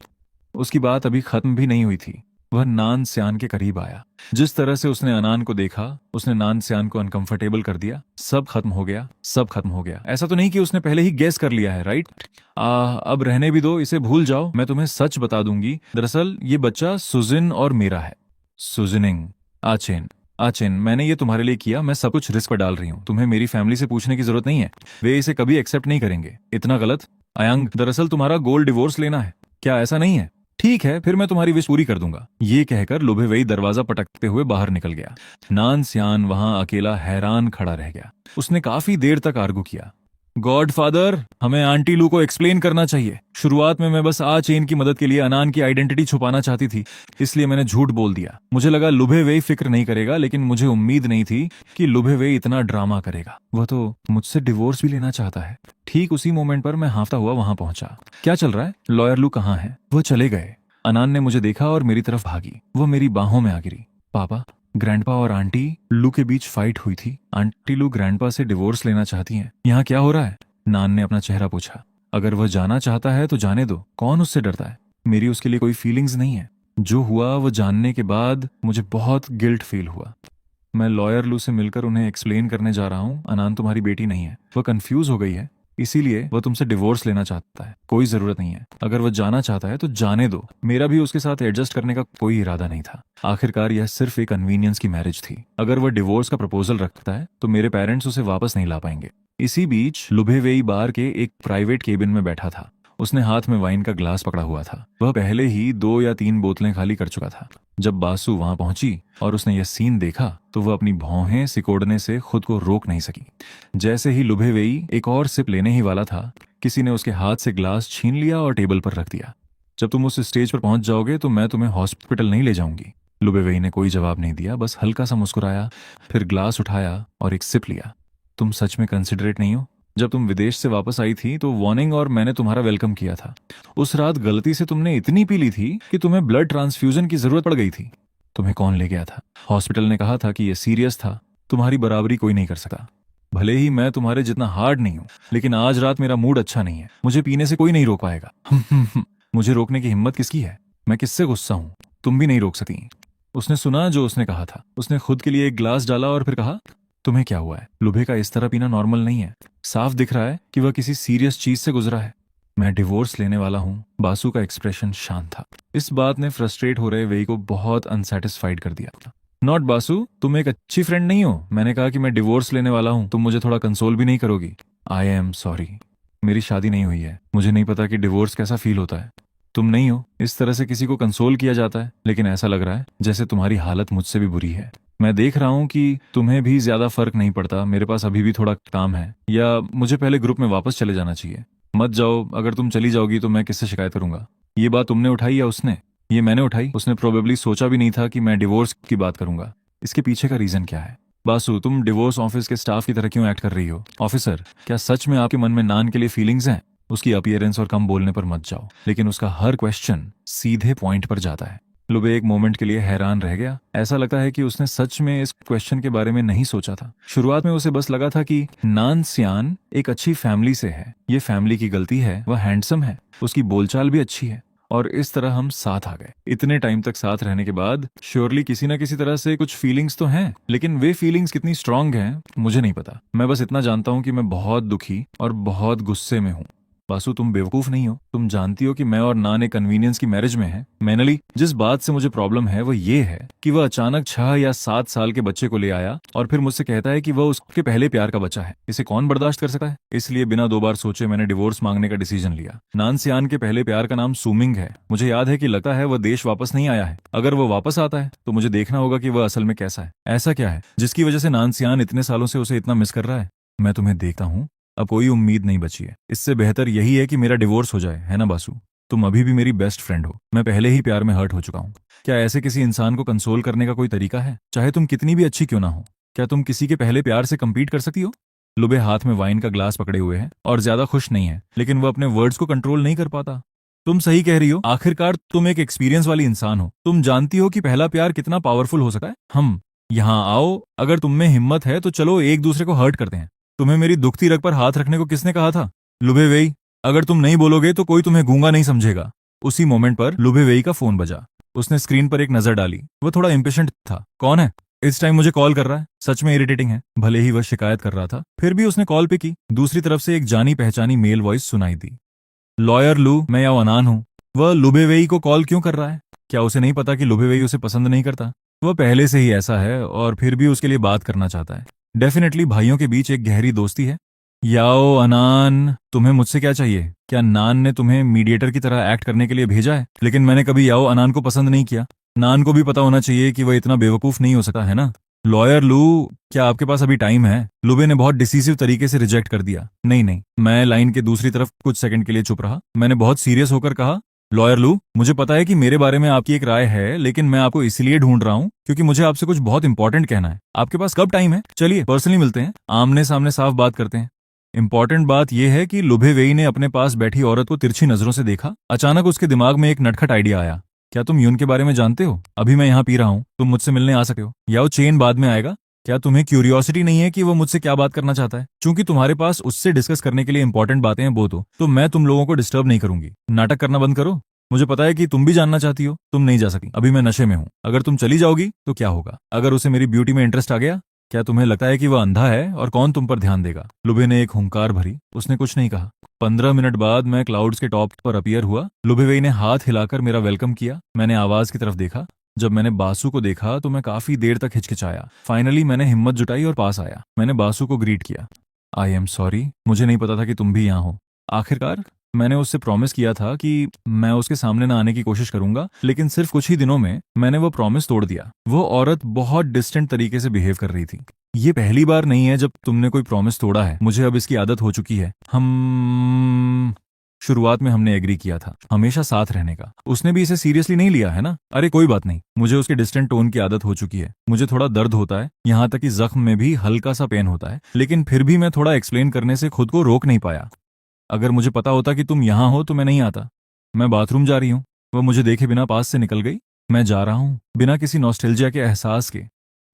उसकी बात अभी खत्म भी नहीं हुई थी। वह नान स्यान के करीब आया। जिस तरह से उसने अनान को देखा, उसने नान स्यान को अनकंफर्टेबल कर दिया। सब खत्म हो गया, सब खत्म हो गया। ऐसा तो नहीं कि उसने पहले ही गेस कर लिया है, राइट? अब रहने भी दो, इसे भूल जाओ। मैं तुम्हें सच बता दूंगी। दरअसल ये बच्चा सुजिन और मेरा है। सुजिनिंग। आचेन, मैंने ये तुम्हारे लिए किया। मैं सब कुछ रिस्क पर डाल रही हूँ। तुम्हें मेरी फैमिली से पूछने की जरूरत नहीं है। वे इसे कभी एक्सेप्ट नहीं करेंगे। इतना गलत। अयंग, दरअसल तुम्हारा गोल डिवोर्स लेना है। क्या ऐसा नहीं है? ठीक है, फिर मैं तुम्हारी विश पूरी कर दूंगा। ये कहकर लुभेवेई दरवाजा पटकते हुए बाहर निकल गया। नान स्यान वहां अकेला हैरान खड़ा रह गया। उसने काफी देर तक आर्गू किया। गॉडफादर, हमें आंटी लू को एक्सप्लेन करना चाहिए। शुरुआत में मैं बस चेन की मदद के लिए अनान की आइडेंटिटी छुपाना चाहती थी, इसलिए मैंने झूठ बोल दिया। मुझे लगा लुभेवेई फिक्र नहीं करेगा, लेकिन मुझे उम्मीद नहीं थी कि लुभेवेई इतना ड्रामा करेगा। वह तो मुझसे डिवोर्स भी लेना चाहता है। ठीक उसी मोमेंट पर मैं हांफता हुआ वहां पहुंचा। क्या चल रहा है? लॉयर लू कहाँ है? वह चले गए। अनान ने मुझे देखा और मेरी तरफ भागी। वह मेरी बाहों में आ गिरी। पापा, ग्रैंडपा और आंटी लू के बीच फाइट हुई थी। आंटी लू ग्रैंडपा से डिवोर्स लेना चाहती हैं। यहाँ क्या हो रहा है? नान ने अपना चेहरा पूछा। अगर वह जाना चाहता है तो जाने दो। कौन उससे डरता है? मेरी उसके लिए कोई फीलिंग्स नहीं है। जो हुआ वो जानने के बाद मुझे बहुत गिल्ट फील हुआ। मैं लॉयर लू से मिलकर उन्हें एक्सप्लेन करने जा रहा हूँ, अनान तुम्हारी बेटी नहीं है। वह कंफ्यूज हो गई है। इसीलिए वह तुमसे डिवोर्स लेना चाहता है। कोई जरूरत नहीं है, अगर वह जाना चाहता है तो जाने दो। मेरा भी उसके साथ एडजस्ट करने का कोई इरादा नहीं था। आखिरकार यह सिर्फ एक कन्वीनियंस की मैरिज थी। अगर वह डिवोर्स का प्रपोजल रखता है तो मेरे पेरेंट्स उसे वापस नहीं ला पाएंगे। इसी बीच लुभेवेई बार के एक प्राइवेट केबिन में बैठा था। उसने हाथ में वाइन का ग्लास पकड़ा हुआ था। वह पहले ही 2 या 3 बोतलें खाली कर चुका था। जब बासु वहां पहुंची और उसने यह सीन देखा तो वह अपनी भौहें सिकोड़ने से खुद को रोक नहीं सकी। जैसे ही लुभेवेई एक और सिप लेने ही वाला था, किसी ने उसके हाथ से ग्लास छीन लिया और टेबल पर रख दिया। जब तुम उस स्टेज पर पहुंच जाओगे तो मैं तुम्हें हॉस्पिटल नहीं ले जाऊंगी। लुभेवेई ने कोई जवाब नहीं दिया, बस हल्का सा मुस्कुराया, फिर ग्लास उठाया और एक सिप लिया। तुम सच में कंसिडरेट नहीं हो? जब तुम विदेश से वापस आई थी तो वार्निंग और मैंने तुम्हारा वेलकम किया था। उस रात गलती से तुमने इतनी पी ली थी कि तुम्हें ब्लड ट्रांसफ्यूजन की जरूरत पड़ गई थी। तुम्हें कौन ले गया था? हॉस्पिटल ने कहा था कि यह सीरियस था, तुम्हारी बराबरी कोई नहीं कर सकता। भले ही मैं तुम्हारे जितना हार्ड नहीं हूं, लेकिन आज रात मेरा मूड अच्छा नहीं है। मुझे पीने से कोई नहीं रोक पाएगा। मुझे रोकने की हिम्मत किसकी है? मैं किससे गुस्सा हूं? तुम भी नहीं रोक सकती। उसने सुना जो उसने कहा था। उसने खुद के लिए एक ग्लास डाला और फिर कहा, तुम्हें क्या हुआ है? लुभे का इस तरह पीना नॉर्मल नहीं है। साफ दिख रहा है कि वह किसी सीरियस चीज से गुजरा है। मैं डिवोर्स लेने वाला हूं। बासु का एक्सप्रेशन शांत था। इस बात ने फ्रस्ट्रेट हो रहे वेई को बहुत अनसेटिस्फाइड कर दिया। नॉट बासु, तुम एक अच्छी फ्रेंड नहीं हो। मैंने कहा कि मैं डिवोर्स लेने वाला हूं, तुम मुझे थोड़ा कंसोल भी नहीं करोगी? आई एम सॉरी, मेरी शादी नहीं हुई है। मुझे नहीं पता कि डिवोर्स कैसा फील होता है। तुम नहीं हो। इस तरह से किसी को कंसोल किया जाता है, लेकिन ऐसा लग रहा है जैसे तुम्हारी हालत मुझसे भी बुरी है। मैं देख रहा हूं कि तुम्हें भी ज्यादा फर्क नहीं पड़ता। मेरे पास अभी भी थोड़ा काम है, या मुझे पहले ग्रुप में वापस चले जाना चाहिए? मत जाओ। अगर तुम चली जाओगी तो मैं किससे शिकायत करूंगा? ये बात तुमने उठाई या उसने? ये मैंने उठाई। उसने प्रोबेबली सोचा भी नहीं था कि मैं डिवोर्स की बात करूंगा। इसके पीछे का रीजन क्या है? बासु, तुम डिवोर्स ऑफिस के स्टाफ की तरह क्यों एक्ट कर रही हो? ऑफिसर, क्या सच में आपके मन में नान के लिए फीलिंग्स हैं? उसकी अपीयरेंस और कम बोलने पर मत जाओ, लेकिन उसका हर क्वेश्चन सीधे पॉइंट पर जाता है। लुबे एक मोमेंट के लिए हैरान रह गया। ऐसा लगता है कि उसने सच में इस क्वेश्चन के बारे में नहीं सोचा था। शुरुआत में उसे बस लगा था कि नान सियान एक अच्छी फैमिली से है, ये फैमिली की गलती है, वह हैंडसम है, उसकी बोलचाल भी अच्छी है, और इस तरह हम साथ आ गए। इतने टाइम तक साथ रहने के बाद श्योरली किसी ना किसी तरह से कुछ फीलिंग्स तो हैं, लेकिन वे फीलिंग्स कितनी स्ट्रांग हैं मुझे नहीं पता। मैं बस इतना जानता हूं कि मैं बहुत दुखी और बहुत गुस्से में हूं। बासु, तुम बेवकूफ नहीं हो। तुम जानती हो कि मैं और नान एक कन्वीनियंस की मैरिज में है। मैनली, जिस बात से मुझे प्रॉब्लम है वो ये है कि वह अचानक 6 या 7 साल के बच्चे को ले आया और फिर मुझसे कहता है कि वह उसके पहले प्यार का बच्चा है। इसे कौन बर्दाश्त कर सकता है? इसलिए बिना 2 बार सोचे मैंने डिवोर्स मांगने का डिसीजन लिया। नान सियान के पहले प्यार का नाम सुमिंग है। मुझे याद है कि लगता है वह देश वापस नहीं आया है। अगर वह वापस आता है तो मुझे देखना होगा कि वह असल में कैसा है। ऐसा क्या है जिसकी वजह से नान सियान इतने सालों से उसे इतना मिस कर रहा है? मैं तुम्हें देखता हूँ, अब कोई उम्मीद नहीं बची है। इससे बेहतर यही है कि मेरा डिवोर्स हो जाए, है ना बासु? तुम अभी भी मेरी बेस्ट फ्रेंड हो। मैं पहले ही प्यार में हर्ट हो चुका हूँ। क्या ऐसे किसी इंसान को कंसोल करने का कोई तरीका है, चाहे तुम कितनी भी अच्छी क्यों ना हो? क्या तुम किसी के पहले प्यार से कम्पीट कर सकती हो? लुबे हाथ में वाइन का ग्लास पकड़े हुए है और ज्यादा खुश नहीं है, लेकिन वह अपने वर्ड्स को कंट्रोल नहीं कर पाता। तुम सही कह रही हो। आखिरकार तुम एक एक्सपीरियंस वाली इंसान हो। तुम जानती हो कि पहला प्यार कितना पावरफुल हो सकता है। हम यहाँ आओ, अगर तुम में हिम्मत है तो चलो एक दूसरे को हर्ट करते हैं। तुम्हें मेरी दुखती रग पर हाथ रखने को किसने कहा था? लुबे वेई, अगर तुम नहीं बोलोगे तो कोई तुम्हें गूंगा नहीं समझेगा। उसी मोमेंट पर लुबे वेई का फोन बजा। उसने स्क्रीन पर एक नजर डाली। वह थोड़ा इम्पेशेंट था। कौन है? इस टाइम मुझे कॉल कर रहा है? सच में इरिटेटिंग है। भले ही वह शिकायत कर रहा था, फिर भी उसने कॉल पे की। दूसरी तरफ से एक जानी पहचानी मेल वॉइस सुनाई दी। लॉयर लू, मैं याओ अनान हूँ। वह लुबे वेई को कॉल क्यों कर रहा है? क्या उसे नहीं पता कि लुबे वेई उसे पसंद नहीं करता? वह पहले से ही ऐसा है और फिर भी उसके लिए बात करना चाहता है। डेफिनेटली भाइयों के बीच एक गहरी दोस्ती है। याओ अनान, तुम्हें मुझसे क्या चाहिए? क्या नान ने तुम्हें मीडिएटर की तरह एक्ट करने के लिए भेजा है? लेकिन मैंने कभी याओ अनान को पसंद नहीं किया। नान को भी पता होना चाहिए कि वह इतना बेवकूफ नहीं हो सकता, है ना? लॉयर लू, क्या आपके पास अभी टाइम है? लुबे ने बहुत डिसीसिव तरीके से रिजेक्ट कर दिया। नहीं नहीं। मैं लाइन के दूसरी तरफ कुछ सेकंड के लिए चुप रहा। मैंने बहुत सीरियस होकर कहा, लॉयर लू, मुझे पता है कि मेरे बारे में आपकी एक राय है, लेकिन मैं आपको इसलिए ढूंढ रहा हूँ क्योंकि मुझे आपसे कुछ बहुत इंपॉर्टेंट कहना है। आपके पास कब टाइम है? चलिए पर्सनली मिलते हैं, आमने सामने साफ बात करते हैं। इंपॉर्टेंट बात यह है कि लुबे वेई ने अपने पास बैठी औरत को तिरछी नजरों से देखा। अचानक उसके दिमाग में एक नटखट आइडिया आया। क्या तुम यून के बारे में जानते हो? अभी मैं यहाँ पी रहा हूँ, तुम मुझसे मिलने आ सकते हो, या वो चेन बाद में आएगा। क्या तुम्हें क्यूरियोसिटी नहीं है कि वो मुझसे क्या बात करना चाहता है? क्योंकि तुम्हारे पास उससे डिस्कस करने के लिए इंपॉर्टेंट बातें हैं वो तो मैं तुम लोगों को डिस्टर्ब नहीं करूंगी। नाटक करना बंद करो। मुझे पता है कि तुम भी जानना चाहती हो। तुम नहीं जा सकी। अभी मैं नशे में हूँ। अगर तुम चली जाओगी तो क्या होगा? अगर उसे मेरी ब्यूटी में इंटरेस्ट आ गया क्या तुम्हें लगता है कि वह अंधा है और कौन तुम पर ध्यान देगा? लुबे ने एक हुंकार भरी। उसने कुछ नहीं कहा। 15 मिनट बाद मैं क्लाउड्स के टॉप पर अपीयर हुआ। लुबेवेई ने हाथ हिलाकर मेरा वेलकम किया। मैंने आवाज की तरफ देखा। जब मैंने बासु को देखा तो मैं काफी देर तक हिचकिचाया। फाइनली मैंने हिम्मत जुटाई और पास आया। मैंने बासु को ग्रीट किया। आई एम सॉरी, मुझे नहीं पता था कि तुम भी यहाँ हो। आखिरकार मैंने उससे प्रॉमिस किया था कि मैं उसके सामने ना आने की कोशिश करूंगा, लेकिन सिर्फ कुछ ही दिनों में मैंने वो प्रॉमिस तोड़ दिया। वो औरत बहुत डिस्टेंट तरीके से बिहेव कर रही थी। ये पहली बार नहीं है जब तुमने कोई प्रॉमिस तोड़ा है। मुझे अब इसकी आदत हो चुकी है। हम शुरुआत में हमने एग्री किया था हमेशा साथ रहने का। उसने भी इसे सीरियसली नहीं लिया है ना? अरे कोई बात नहीं, मुझे उसके डिस्टेंट टोन की आदत हो चुकी है। मुझे थोड़ा दर्द होता है, यहाँ तक कि जख्म में भी हल्का सा पेन होता है, लेकिन फिर भी मैं थोड़ा एक्सप्लेन करने से खुद को रोक नहीं पाया। अगर मुझे पता होता कि तुम यहाँ हो तो मैं नहीं आता। मैं बाथरूम जा रही हूँ। वह मुझे देखे बिना पास से निकल गई। मैं जा रहा हूँ बिना किसी नॉस्टैल्जिया के एहसास के।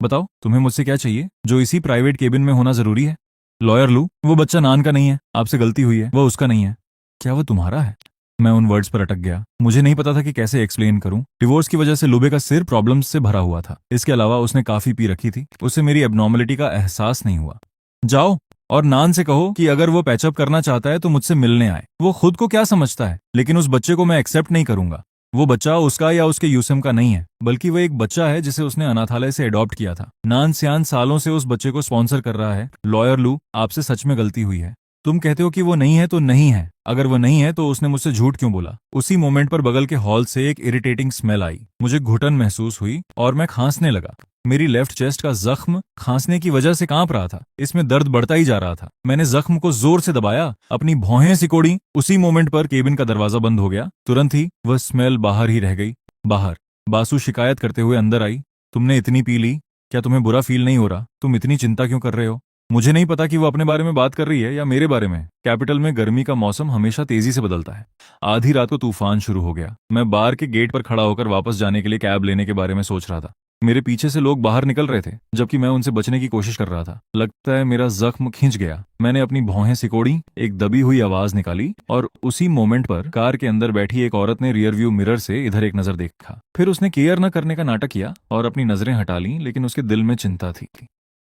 बताओ तुम्हें मुझसे क्या चाहिए जो इसी प्राइवेट केबिन में होना जरूरी है? लॉयर लू, वो बच्चा नान का नहीं है। आपसे गलती हुई है, वो उसका नहीं है। क्या वो तुम्हारा है? मैं उन वर्ड्स पर अटक गया। मुझे नहीं पता था कि कैसे एक्सप्लेन करूं। डिवोर्स की वजह से लुबे का सिर प्रॉब्लम्स से भरा हुआ था। इसके अलावा उसने काफी पी रखी थी। उसे मेरी एब्नॉर्मलिटी का एहसास नहीं हुआ। जाओ और नान से कहो कि अगर वो पैचअप करना चाहता है तो मुझसे मिलने आए। वो खुद को क्या समझता है, लेकिन उस बच्चे को मैं एक्सेप्ट नहीं करूंगा। वो बच्चा उसका या उसके यूसम का नहीं है, बल्कि वो एक बच्चा है जिसे उसने अनाथालय से अडॉप्ट किया था। नान सियान सालों से उस बच्चे को स्पॉन्सर कर रहा है। लॉयर लू, आपसे सच में गलती हुई है। तुम कहते हो कि वो नहीं है तो नहीं है। अगर वो नहीं है तो उसने मुझसे झूठ क्यों बोला? उसी मोमेंट पर बगल के हॉल से एक इरिटेटिंग स्मेल आई। मुझे घुटन महसूस हुई और मैं खांसने लगा। मेरी लेफ्ट चेस्ट का जख्म खांसने की वजह से कांप रहा था। इसमें दर्द बढ़ता ही जा रहा था। मैंने जख्म को जोर से दबाया, अपनी भौहें सिकोड़ी। उसी मोमेंट पर केबिन का दरवाजा बंद हो गया। तुरंत ही वह स्मेल बाहर ही रह गई। बाहर बासु शिकायत करते हुए अंदर आई। तुमने इतनी पी ली, क्या तुम्हें बुरा फील नहीं हो रहा? तुम इतनी चिंता क्यों कर रहे हो? मुझे नहीं पता कि वो अपने बारे में बात कर रही है या मेरे बारे में। कैपिटल में गर्मी का मौसम हमेशा तेजी से बदलता है। आधी रात को तूफान शुरू हो गया। मैं बार के गेट पर खड़ा होकर वापस जाने के लिए कैब लेने के बारे में सोच रहा था। मेरे पीछे से लोग बाहर निकल रहे थे, जबकि मैं उनसे बचने की कोशिश कर रहा था। लगता है मेरा जख्म खिंच गया। मैंने अपनी भौहें सिकोड़ी, एक दबी हुई आवाज निकाली, और उसी मोमेंट पर कार के अंदर बैठी एक औरत ने रियर व्यू मिरर से इधर एक नजर देखा। फिर उसने केयर न करने का नाटक किया और अपनी नजरें हटा ली, लेकिन उसके दिल में चिंता थी।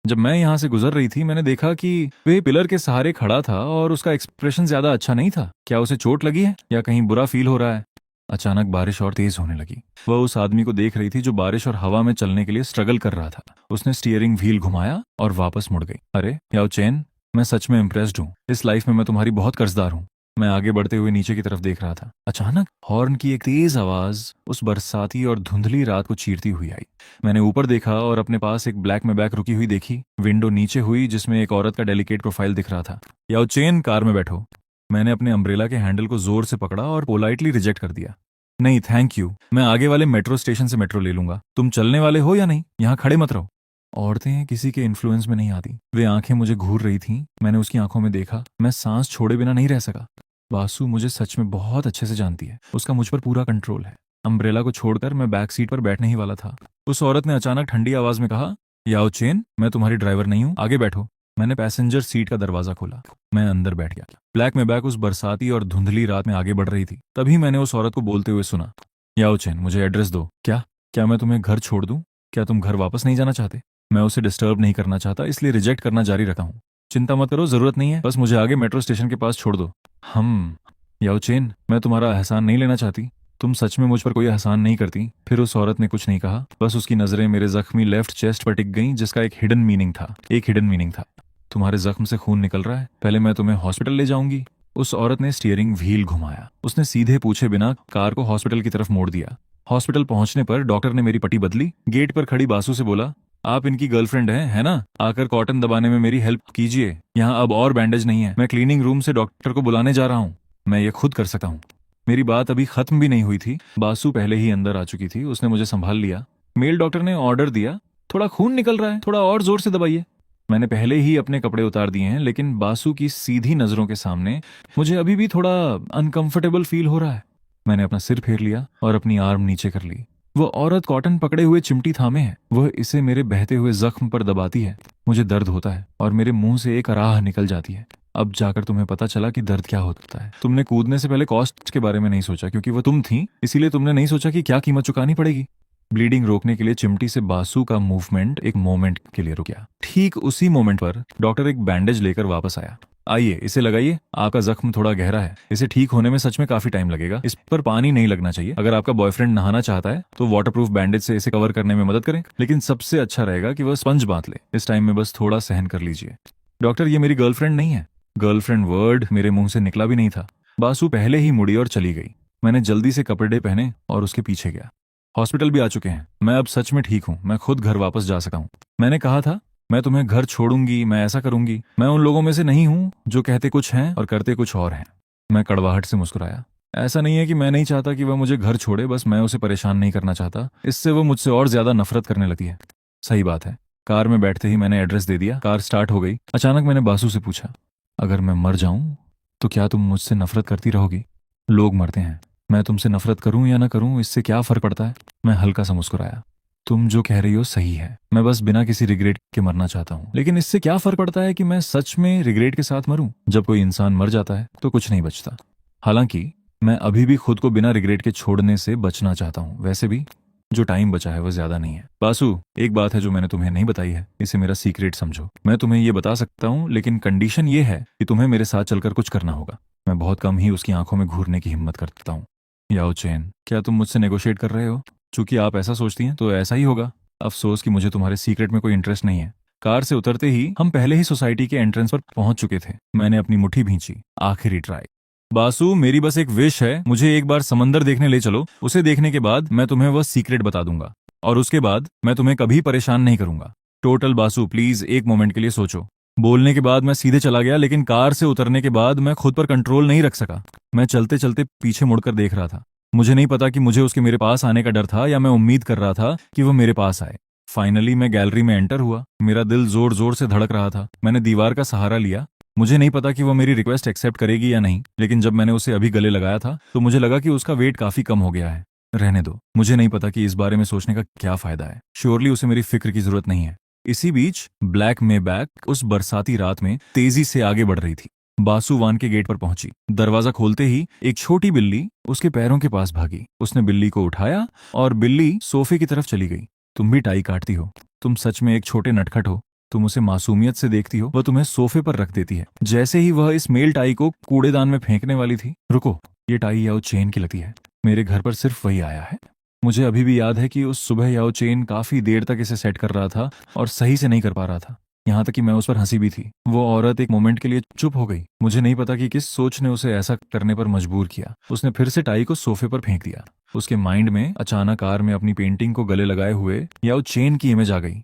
जब मैं यहाँ से गुजर रही थी, मैंने देखा कि वे पिलर के सहारे खड़ा था और उसका एक्सप्रेशन ज्यादा अच्छा नहीं था। क्या उसे चोट लगी है या कहीं बुरा फील हो रहा है? अचानक बारिश और तेज होने लगी। वह उस आदमी को देख रही थी जो बारिश और हवा में चलने के लिए स्ट्रगल कर रहा था। उसने स्टीयरिंग व्हील घुमाया और वापस मुड़ गई। अरे याओ चेन, मैं सच में इम्प्रेस्ड हूँ। इस लाइफ में मैं तुम्हारी बहुत कर्जदार हूँ। मैं आगे बढ़ते हुए नीचे की तरफ देख रहा था। अचानक हॉर्न की एक तेज आवाज उस बरसाती और धुंधली रात को चीरती हुई आई। मैंने ऊपर देखा और अपने पास एक ब्लैक में बैक रुकी हुई देखी। विंडो नीचे हुई जिसमें एक औरत का डेलिकेट प्रोफाइल दिख रहा था। याओ चेन, कार में बैठो। मैंने अपने अम्ब्रेला के हैंडल को जोर से पकड़ा और पोलाइटली रिजेक्ट कर दिया। नहीं थैंक यू, मैं आगे वाले मेट्रो स्टेशन से मेट्रो ले लूंगा। तुम चलने वाले हो या नहीं? यहाँ खड़े मत रहो। औरतें किसी के इन्फ्लुएंस में नहीं आती। वे आंखें मुझे घूर रही थीं। मैंने उसकी आंखों में देखा। मैं सांस छोड़े बिना नहीं रह सका। बासु मुझे सच में बहुत अच्छे से जानती है। उसका मुझ पर पूरा कंट्रोल है। अम्ब्रेला को छोड़कर मैं बैक सीट पर बैठने ही वाला था। उस औरत ने अचानक ठंडी आवाज में कहा, याओ चेन, मैं तुम्हारी ड्राइवर नहीं हूँ, आगे बैठो। मैंने पैसेंजर सीट का दरवाजा खोला। मैं अंदर बैठ गया। ब्लैक में बैक उस बरसाती और धुंधली रात में आगे बढ़ रही थी। तभी मैंने उस औरत को बोलते हुए सुना, याओ चेन, मुझे एड्रेस दो। क्या क्या मैं तुम्हें घर छोड़ दूं? क्या तुम घर वापस नहीं जाना चाहते? मैं उसे डिस्टर्ब नहीं करना चाहता, इसलिए रिजेक्ट करना जारी रखा हूँ। चिंता मत करो, जरूरत नहीं है, बस मुझे आगे मेट्रो स्टेशन के पास छोड़ दो। हम याओ चेन, मैं तुम्हारा एहसान नहीं लेना चाहती। तुम सच में मुझ पर कोई एहसान नहीं करती। फिर उस औरत ने कुछ नहीं कहा, बस उसकी नजरें मेरे जख्मी लेफ्ट चेस्ट पर टिक गईं, जिसका एक हिडन मीनिंग था। तुम्हारे जख्म से खून निकल रहा है, पहले मैं तुम्हें हॉस्पिटल ले जाऊंगी। उस औरत ने स्टीयरिंग व्हील घुमाया। उसने सीधे पूछे बिना कार को हॉस्पिटल की तरफ मोड़ दिया। हॉस्पिटल पहुंचने पर डॉक्टर ने मेरी पट्टी बदली। गेट पर खड़ी बासु से बोला, आप इनकी गर्लफ्रेंड हैं, है ना? आकर कॉटन दबाने में मेरी हेल्प कीजिए। यहाँ अब और बैंडेज नहीं है। मैं क्लीनिंग रूम से डॉक्टर को बुलाने जा रहा हूँ। मैं ये खुद कर सकता हूँ। मेरी बात अभी खत्म भी नहीं हुई थी, बासु पहले ही अंदर आ चुकी थी। उसने मुझे संभाल लिया। मेल डॉक्टर ने ऑर्डर दिया, थोड़ा खून निकल रहा है, थोड़ा और जोर से दबाइए। मैंने पहले ही अपने कपड़े उतार दिए हैं, लेकिन बासु की सीधी नजरों के सामने मुझे अभी भी थोड़ा अनकंफर्टेबल फील हो रहा है। मैंने अपना सिर फेर लिया और अपनी आर्म नीचे कर ली। वो औरत कॉटन पकड़े हुए चिमटी थामे है। वह इसे मेरे बहते हुए जख्म पर दबाती है। मुझे दर्द होता है और मेरे मुंह से एक राह निकल जाती है। अब जाकर तुम्हें पता चला कि दर्द क्या होता है। तुमने कूदने से पहले कॉस्ट के बारे में नहीं सोचा, क्योंकि वो तुम थी, इसीलिए तुमने नहीं सोचा कि क्या कीमत चुकानी पड़ेगी। ब्लीडिंग रोकने के लिए चिमटी से बासु का मूवमेंट एक मोमेंट के लिए रुक गया। ठीक उसी मोमेंट पर डॉक्टर एक बैंडेज लेकर वापस आया। आइए इसे लगाइए, आपका जख्म थोड़ा गहरा है, इसे ठीक होने में सच में काफी टाइम लगेगा, इस पर पानी नहीं लगना चाहिए। अगर आपका बॉयफ्रेंड नहाना चाहता है तो वाटरप्रूफ बैंडेज से इसे कवर करने में मदद करें, लेकिन सबसे अच्छा रहेगा कि वह स्पंज बांध ले। इस टाइम में बस थोड़ा सहन कर लीजिए। डॉक्टर, ये मेरी गर्लफ्रेंड नहीं है। गर्लफ्रेंड वर्ड मेरे मुंह से निकला भी नहीं था। बासु पहले ही मुड़ी और चली गई। मैंने जल्दी से कपड़े पहने और उसके पीछे गया। हॉस्पिटल भी आ चुके हैं, मैं अब सच में ठीक हूँ, मैं खुद घर वापस जा सकता हूँ। मैंने कहा था मैं तुम्हें घर छोड़ूंगी, मैं ऐसा करूंगी। मैं उन लोगों में से नहीं हूं जो कहते कुछ हैं और करते कुछ और हैं। मैं कड़वाहट से मुस्कुराया। ऐसा नहीं है कि मैं नहीं चाहता कि वह मुझे घर छोड़े, बस मैं उसे परेशान नहीं करना चाहता। इससे वो मुझसे और ज्यादा नफरत करने लगती है। सही बात है। कार में बैठते ही मैंने एड्रेस दे दिया। कार स्टार्ट हो गई। अचानक मैंने बासु से पूछा, अगर मैं मर जाऊं तो क्या तुम मुझसे नफरत करती रहोगी? लोग मरते हैं, मैं तुमसे नफरत करूं या ना करूं इससे क्या फर्क पड़ता है? मैं हल्का सा मुस्कुराया। तुम जो कह रही हो सही है, मैं बस बिना किसी रिग्रेट के मरना चाहता हूँ। लेकिन इससे क्या फर्क पड़ता है कि मैं सच में रिग्रेट के साथ मरूं? जब कोई इंसान मर जाता है तो कुछ नहीं बचता। हालांकि मैं अभी भी खुद को बिना रिग्रेट के छोड़ने से बचना चाहता हूँ। वैसे भी जो टाइम बचा है वो ज्यादा नहीं है। बासु, एक बात है जो मैंने तुम्हें नहीं बताई है, इसे मेरा सीक्रेट समझो। मैं तुम्हें ये बता सकता हूँ, लेकिन कंडीशन ये है कि तुम्हें मेरे साथ चलकर कुछ करना होगा। मैं बहुत कम ही उसकी आंखों में घूरने की हिम्मत करता हूँ। याओ चेन, क्या तुम मुझसे नेगोशिएट कर रहे हो? चूंकि आप ऐसा सोचती हैं तो ऐसा ही होगा। अफसोस कि मुझे तुम्हारे सीक्रेट में कोई इंटरेस्ट नहीं है। कार से उतरते ही हम पहले ही सोसाइटी के एंट्रेंस पर पहुंच चुके थे। मैंने अपनी मुट्ठी भींची। आखिरी ट्राई। बासु, मेरी बस एक विश है, मुझे एक बार समंदर देखने ले चलो। उसे देखने के बाद मैं तुम्हें वह सीक्रेट बता दूंगा और उसके बाद मैं तुम्हें कभी परेशान नहीं करूंगा। टोटल बासु, प्लीज एक मोमेंट के लिए सोचो। बोलने के बाद मैं सीधे चला गया, लेकिन कार से उतरने के बाद मैं खुद पर कंट्रोल नहीं रख सका। मैं चलते चलते पीछे मुड़कर देख रहा था। मुझे नहीं पता कि मुझे उसके मेरे पास आने का डर था या मैं उम्मीद कर रहा था कि वो मेरे पास आए। फाइनली मैं गैलरी में एंटर हुआ। मेरा दिल जोर जोर से धड़क रहा था। मैंने दीवार का सहारा लिया। मुझे नहीं पता कि वो मेरी रिक्वेस्ट एक्सेप्ट करेगी या नहीं, लेकिन जब मैंने उसे अभी गले लगाया था तो मुझे लगा कि उसका वेट काफी कम हो गया है। रहने दो, मुझे नहीं पता कि इस बारे में सोचने का क्या फायदा है। श्योरली उसे मेरी फिक्र की जरूरत नहीं है। इसी बीच ब्लैक मेबैक उस बरसाती रात में तेजी से आगे बढ़ रही थी। बासु वान के गेट पर पहुंची। दरवाजा खोलते ही एक छोटी बिल्ली उसके पैरों के पास भागी। उसने बिल्ली को उठाया और बिल्ली सोफे की तरफ चली गई। तुम भी टाई काटती हो, तुम सच में एक छोटे नटखट हो। तुम उसे मासूमियत से देखती हो, वह तुम्हें सोफे पर रख देती है। जैसे ही वह इस मेल टाई को कूड़ेदान में फेंकने वाली थी, रुको, ये टाई याओ चेन की लगती है। मेरे घर पर सिर्फ वही आया है। मुझे अभी भी याद है कि उस सुबह याओ चेन काफी देर तक इसे सेट कर रहा था और सही से नहीं कर पा रहा था। यहाँ तक कि मैं उस पर हंसी भी थी। वो औरत एक मोमेंट के लिए चुप हो गई। मुझे नहीं पता कि किस सोच ने उसे ऐसा करने पर मजबूर किया। उसने फिर से टाई को सोफे पर फेंक दिया। उसके माइंड में अचानक कार में अपनी पेंटिंग को गले लगाए हुए याओ चेन की इमेज आ गई।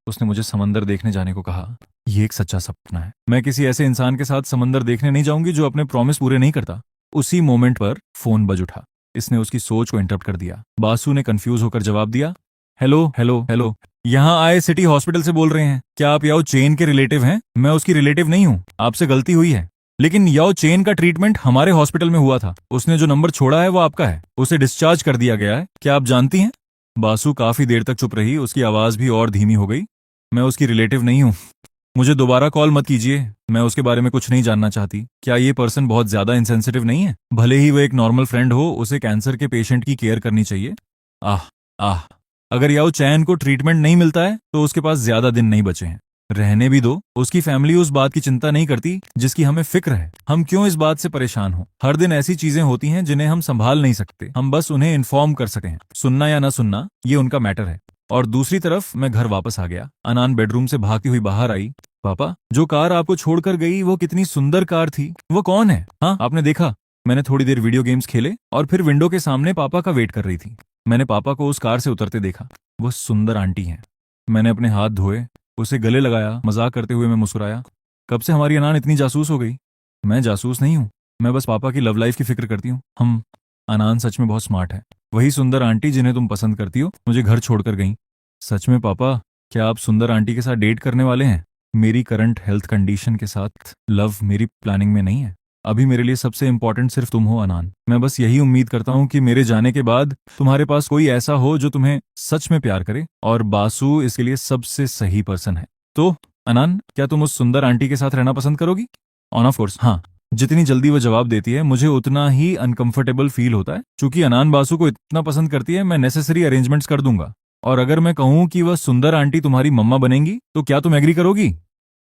उसने मुझे समंदर देखने जाने को कहा। ये एक सच्चा सपना है। मैं किसी ऐसे इंसान के साथ समंदर देखने नहीं जाऊंगी जो अपने प्रॉमिस पूरे नहीं करता। उसी मोमेंट पर फोन बज उठा। इसने उसकी सोच को इंटरप्ट कर दिया। बासु ने कंफ्यूज होकर जवाब दिया, हेलो हेलो हेलो, यहाँ आए सिटी हॉस्पिटल से बोल रहे हैं। क्या आप याओ चेन के रिलेटिव हैं? मैं उसकी रिलेटिव नहीं हूँ, आपसे गलती हुई है। लेकिन याओ चेन का ट्रीटमेंट हमारे हॉस्पिटल में हुआ था। उसने जो नंबर छोड़ा है वो आपका है। उसे डिस्चार्ज कर दिया गया है। क्या आप जानती हैं? बासु काफी देर तक चुप रही। उसकी आवाज भी और धीमी हो गई। मैं उसकी रिलेटिव नहीं हूँ। मुझे दोबारा कॉल मत कीजिए। मैं उसके बारे में कुछ नहीं जानना चाहती। क्या ये पर्सन बहुत ज्यादा इंसेंसिटिव नहीं है? भले ही वो एक नॉर्मल फ्रेंड हो, उसे कैंसर के पेशेंट की केयर करनी चाहिए। आह आह, अगर याओ चैन को ट्रीटमेंट नहीं मिलता है तो उसके पास ज्यादा दिन नहीं बचे हैं। रहने भी दो। उसकी फैमिली उस बात की चिंता नहीं करती जिसकी हमें फिक्र है। हम क्यों इस बात से परेशान हो? हर दिन ऐसी चीजें होती हैं जिन्हें हम संभाल नहीं सकते। हम बस उन्हें इन्फॉर्म कर सके हैं। सुनना या ना सुनना ये उनका मैटर है। और दूसरी तरफ मैं घर वापस आ गया। अनान बेडरूम से भागती हुई बाहर आई। पापा, जो कार आपको छोड़कर गई वो कितनी सुंदर कार थी। वो कौन है? हाँ, आपने देखा? मैंने थोड़ी देर वीडियो गेम्स खेले और फिर विंडो के सामने पापा का वेट कर रही थी। मैंने पापा को उस कार से उतरते देखा। वो सुंदर आंटी हैं। मैंने अपने हाथ धोए, उसे गले लगाया। मजाक करते हुए मैं मुस्कुराया। कब से हमारी अनान इतनी जासूस हो गई? मैं जासूस नहीं हूँ, मैं बस पापा की लव लाइफ की फिक्र करती हूँ। अनान सच में बहुत स्मार्ट है। वही सुंदर आंटी जिन्हें तुम पसंद करती हो मुझे घर छोड़कर गई। सच में पापा, क्या आप सुंदर आंटी के साथ डेट करने वाले हैं? मेरी करंट हेल्थ कंडीशन के साथ लव मेरी प्लानिंग में नहीं है। अभी मेरे लिए सबसे इंपॉर्टेंट सिर्फ तुम हो अनान। मैं बस यही उम्मीद करता हूँ कि मेरे जाने के बाद तुम्हारे पास कोई ऐसा हो जो तुम्हें सच में प्यार करे, और बासु इसके लिए सबसे सही पर्सन है। तो अनान, क्या तुम उस सुंदर आंटी के साथ रहना पसंद करोगी? ऑन ऑफ कोर्स, हाँ। जितनी जल्दी वो जवाब देती है मुझे उतना ही अनकंफर्टेबल फील होता है। चूंकि अनान बासु को इतना पसंद करती है, मैं नेसेसरी अरेंजमेंट्स कर दूंगा। और अगर मैं कहूं कि वह सुंदर आंटी तुम्हारी मम्मा बनेंगी तो क्या तुम एग्री करोगी?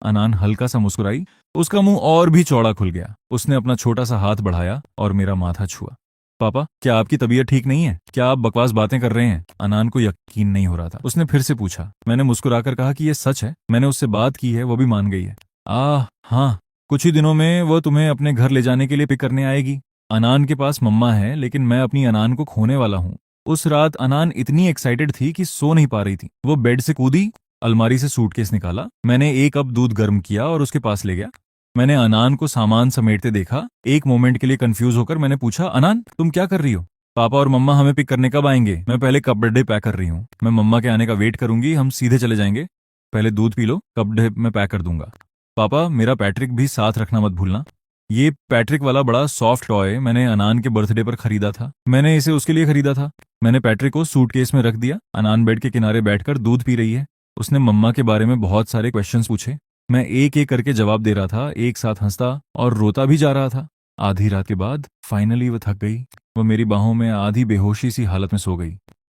अनान हल्का सा मुस्कुराई। उसका मुंह और भी चौड़ा खुल गया। उसने अपना छोटा सा हाथ बढ़ाया और मेरा माथा छुआ। पापा, क्या आपकी तबीयत ठीक नहीं है? क्या आप बकवास बातें कर रहे हैं? अनान को यकीन नहीं हो रहा था। उसने फिर से पूछा। मैंने मुस्कुराकर कहा कि यह सच है, मैंने उससे बात की है, वो भी मान गई है। हाँ, कुछ ही दिनों में वो तुम्हें अपने घर ले जाने के लिए पिक करने आएगी। अनान के पास मम्मा है, लेकिन मैं अपनी अनान को खोने वाला हूँ। उस रात अनान इतनी एक्साइटेड थी कि सो नहीं पा रही थी। वो बेड से कूदी, अलमारी से सूटकेस निकाला। मैंने एक कप दूध गर्म किया और उसके पास ले गया। मैंने अनान को सामान समेटते देखा। एक मोमेंट के लिए कंफ्यूज होकर मैंने पूछा, अनान तुम क्या कर रही हो? पापा और मम्मा हमें पिक करने कब आएंगे? मैं पहले कपड़े पैक कर रही हूँ। मैं मम्मा के आने का वेट करूंगी, हम सीधे चले जाएंगे। पहले दूध पी लो, कपड़े मैं पैक कर दूंगा। पापा, मेरा पैट्रिक भी साथ रखना मत भूलना। ये पैट्रिक वाला बड़ा सॉफ्ट टॉय मैंने अनान के बर्थडे पर खरीदा था। मैंने इसे उसके लिए खरीदा था। मैंने पैट्रिक को सूटकेस में रख दिया। अनान बेड के किनारे बैठकर दूध पी रही है। उसने मम्मा के बारे में बहुत सारे क्वेश्चंस पूछे। मैं एक एक करके जवाब दे रहा था, एक साथ हंसता और रोता भी जा रहा था। आधी रात के बाद फाइनली वो थक गई। वो मेरी बाहों में आधी बेहोशी सी हालत में सो गई।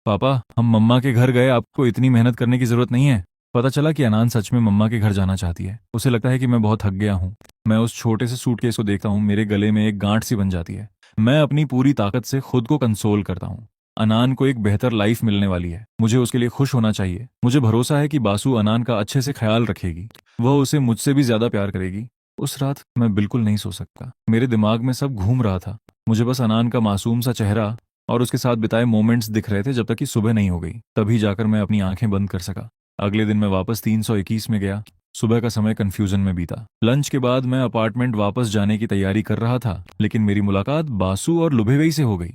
पापा, हम मम्मा के घर गए, आपको इतनी मेहनत करने की जरूरत नहीं है। पता चला कि अनान सच में मम्मा के घर जाना चाहती है। उसे लगता है कि मैं बहुत थक गया हूँ। मैं उस छोटे से सूटकेस को देखता हूँ, मेरे गले में एक गांठ सी बन जाती है। मैं अपनी पूरी ताकत से खुद को कंसोल करता हूँ। अनान को एक बेहतर लाइफ मिलने वाली है, मुझे उसके लिए खुश होना चाहिए। मुझे भरोसा है कि बासु अनान का अच्छे से ख्याल रखेगी। वह उसे मुझसे भी ज्यादा प्यार करेगी। उस रात मैं बिल्कुल नहीं सो सकता। मेरे दिमाग में सब घूम रहा था। मुझे बस अनान का मासूम सा चेहरा और उसके साथ बिताए मोमेंट्स दिख रहे थे, जब तक कि सुबह नहीं हो गई। तभी जाकर मैं अपनी आंखें बंद कर सका। अगले दिन मैं वापस 321 में गया। सुबह का समय कंफ्यूजन में बीता। लंच के बाद मैं अपार्टमेंट वापस जाने की तैयारी कर रहा था, लेकिन मेरी मुलाकात बासु और लुभेवेई से हो गई।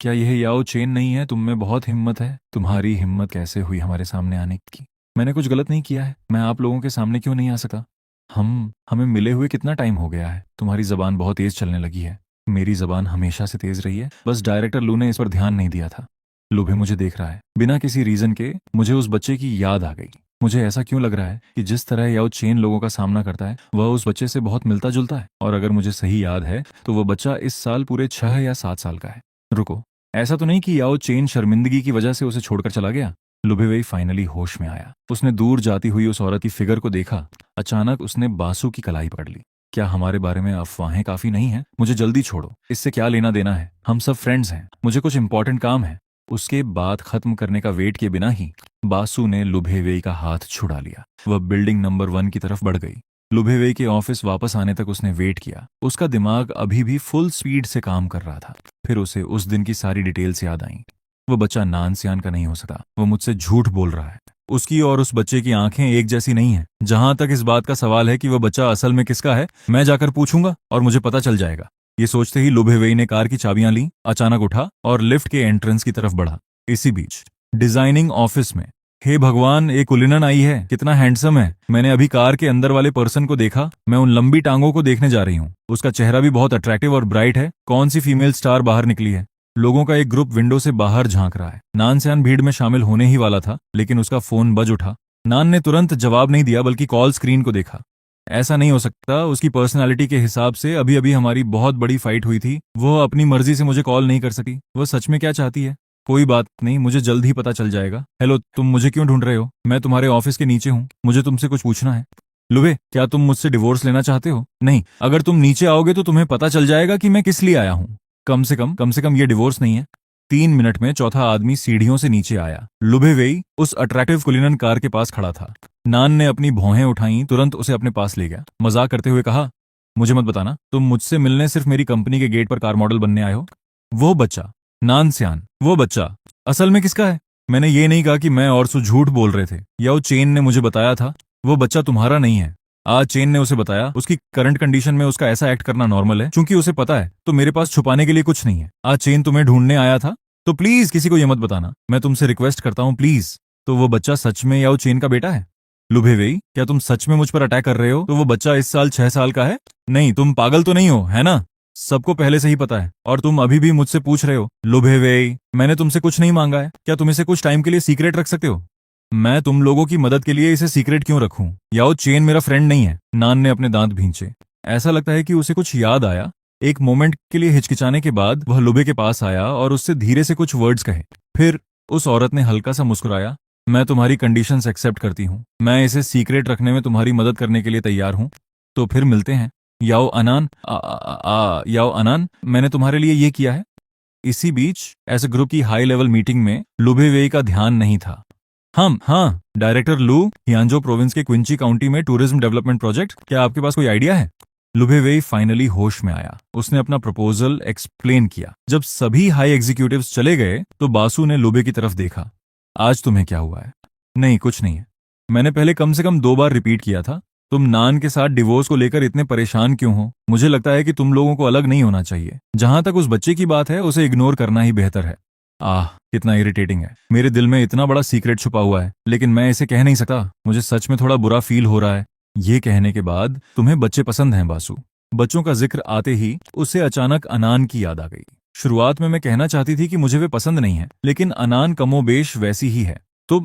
क्या यह याओ चेन नहीं है? तुम में बहुत हिम्मत है। तुम्हारी हिम्मत कैसे हुई हमारे सामने आने की? मैंने कुछ गलत नहीं किया है। मैं आप लोगों के सामने क्यों नहीं आ सका? हमें मिले हुए कितना टाइम हो गया है? तुम्हारी जबान बहुत तेज चलने लगी है। मेरी जबान हमेशा से तेज रही है, बस डायरेक्टर लू ने इस पर ध्यान नहीं दिया था। लुभे मुझे देख रहा है। बिना किसी रीजन के मुझे उस बच्चे की याद आ गई। मुझे ऐसा क्यों लग रहा है कि जिस तरह याओ चेन लोगों का सामना करता है, वह उस बच्चे से बहुत मिलता जुलता है। और अगर मुझे सही याद है तो वह बच्चा इस साल पूरे 6 या 7 साल का है। रुको, ऐसा तो नहीं कि याओ चेन शर्मिंदगी की वजह से उसे छोड़कर चला गया? लुभेवेई फाइनली होश में आया। उसने दूर जाती हुई उस औरत की फिगर को देखा। अचानक उसने बासु की कलाई पकड़ ली। क्या हमारे बारे में अफवाहें काफी नहीं हैं? मुझे जल्दी छोड़ो, इससे क्या लेना देना है? हम सब फ्रेंड्स हैं, मुझे कुछ इंपॉर्टेंट काम है। उसके बात खत्म करने का वेट किए बिना ही बासु ने लुभेवेई का हाथ छुड़ा लिया। वह बिल्डिंग नंबर 1 की तरफ बढ़ गई। लुभेवेई के ऑफिस वापस आने तक उसने वेट किया। उसका दिमाग अभी भी फुल स्पीड से काम कर रहा था। फिर उसे उस दिन की सारी डिटेल्स याद आईं। वो बच्चा नानसियान का नहीं हो सकता। वो मुझसे झूठ बोल रहा है। उसकी और उस बच्चे की आंखें एक जैसी नहीं हैं। जहां तक इस बात का सवाल है कि वह बच्चा असल में किसका है, मैं जाकर पूछूंगा और मुझे पता चल जाएगा। ये सोचते ही लुभेवेई ने कार की चाबियां ली, अचानक उठा और लिफ्ट के एंट्रेंस की तरफ बढ़ा। इसी बीच डिजाइनिंग ऑफिस में, हे भगवान, एक कुलीनन आई है। कितना हैंडसम है। मैंने अभी कार के अंदर वाले पर्सन को देखा। मैं उन लंबी टांगों को देखने जा रही हूँ। उसका चेहरा भी बहुत अट्रैक्टिव और ब्राइट है। कौन सी फीमेल स्टार बाहर निकली है? लोगों का एक ग्रुप विंडो से बाहर झांक रहा है। नानसियान भीड़ में शामिल होने ही वाला था, लेकिन उसका फोन बज उठा। नान ने तुरंत जवाब नहीं दिया, बल्कि कॉल स्क्रीन को देखा। ऐसा नहीं हो सकता। उसकी पर्सनालिटी के हिसाब से अभी अभी हमारी बहुत बड़ी फाइट हुई थी। वो अपनी मर्जी से मुझे कॉल नहीं कर सकी। वो सच में क्या चाहती है? कोई बात नहीं, मुझे जल्द ही पता चल जाएगा। हेलो, तुम मुझे क्यों ढूंढ रहे हो? मैं तुम्हारे ऑफिस के नीचे हूँ। मुझे तुमसे कुछ पूछना है। लुबे, क्या तुम मुझसे डिवोर्स लेना चाहते हो? नहीं, अगर तुम नीचे आओगे तो तुम्हें पता चल जाएगा कि मैं किस लिए आया हूँ। कम से कम ये डिवोर्स नहीं है। 3 मिनट में चौथा आदमी सीढ़ियों से नीचे आया। लुभेवेई उस अट्रैक्टिव कुलीनन कार के पास खड़ा था। नान ने अपनी भौहें उठाई, तुरंत उसे अपने पास ले गया। मजाक करते हुए कहा, मुझे मत बताना, तुम मुझसे मिलने सिर्फ मेरी कंपनी के गेट पर कार मॉडल बनने आए हो। वो बच्चा, नानसियान, वो बच्चा असल में किसका है? मैंने ये नहीं कहा कि मैं और सु झूठ बोल रहे थे। या वो चेन ने मुझे बताया था। वो बच्चा तुम्हारा नहीं है। आज चेन ने उसे बताया। उसकी करंट कंडीशन में उसका ऐसा एक्ट करना नॉर्मल है, क्योंकि उसे पता है तो मेरे पास छुपाने के लिए कुछ नहीं है। आज चेन तुम्हें ढूंढने आया था, तो प्लीज किसी को ये मत बताना। मैं तुमसे रिक्वेस्ट करता हूँ, प्लीज। तो वो बच्चा सच में याओ चेन का बेटा है? लुभेवेई, क्या तुम सच में मुझ पर अटैक कर रहे हो? तो वो बच्चा इस साल 6 साल का है? नहीं, तुम पागल तो नहीं हो, है ना? सबको पहले से ही पता है, और तुम अभी भी मुझसे पूछ रहे हो। लुभेवेई, मैंने तुमसे कुछ नहीं मांगा है। क्या तुम इसे कुछ टाइम के लिए सीक्रेट रख सकते हो? मैं तुम लोगों की मदद के लिए इसे सीक्रेट क्यों रखूं? याओ चेन मेरा फ्रेंड नहीं है। नान ने अपने दांत भींचे। ऐसा लगता है कि उसे कुछ याद आया। एक मोमेंट के लिए हिचकिचाने के बाद वह लुबे के पास आया और उससे धीरे से कुछ वर्ड्स कहे। फिर उस औरत ने हल्का सा मुस्कुराया। मैं तुम्हारी कंडीशंस एक्सेप्ट करती हूँ, मैं इसे सीक्रेट रखने में तुम्हारी मदद करने के लिए तैयार हूँ। तो फिर मिलते हैं। याओ अनान, याओ अनान, मैंने तुम्हारे लिए ये किया है। इसी बीच एस ग्रुप की हाई लेवल मीटिंग में लुबे वेई का ध्यान नहीं था। हम हाँ, डायरेक्टर लू, हियांजो प्रोविंस के क्विंची काउंटी में टूरिज्म डेवलपमेंट प्रोजेक्ट, क्या आपके पास कोई आइडिया है? लुबे वेई फाइनली होश में आया। उसने अपना प्रपोजल एक्सप्लेन किया। जब सभी हाई एग्जीक्यूटिव्स चले गए तो बासु ने लुबे की तरफ देखा। आज तुम्हें क्या हुआ है? नहीं, कुछ नहीं है। मैंने पहले कम से कम 2 बार रिपीट किया था। तुम नान के साथ डिवोर्स को लेकर इतने परेशान क्यों हो? मुझे लगता है कि तुम लोगों को अलग नहीं होना चाहिए। जहां तक उस बच्चे की बात है, उसे इग्नोर करना ही बेहतर है। आह, कितना इरिटेटिंग है। मेरे दिल में इतना बड़ा सीक्रेट छुपा हुआ है, लेकिन मैं इसे कह नहीं सकता। मुझे सच में थोड़ा बुरा फील हो रहा है। ये कहने के बाद, तुम्हें बच्चे पसंद हैं बासु? बच्चों का जिक्र आते ही उसे अचानक अनान की याद आ गई। शुरुआत में मैं कहना चाहती थी कि मुझे वे पसंद नहीं है, लेकिन अनान कमोबेश वैसी ही है। तो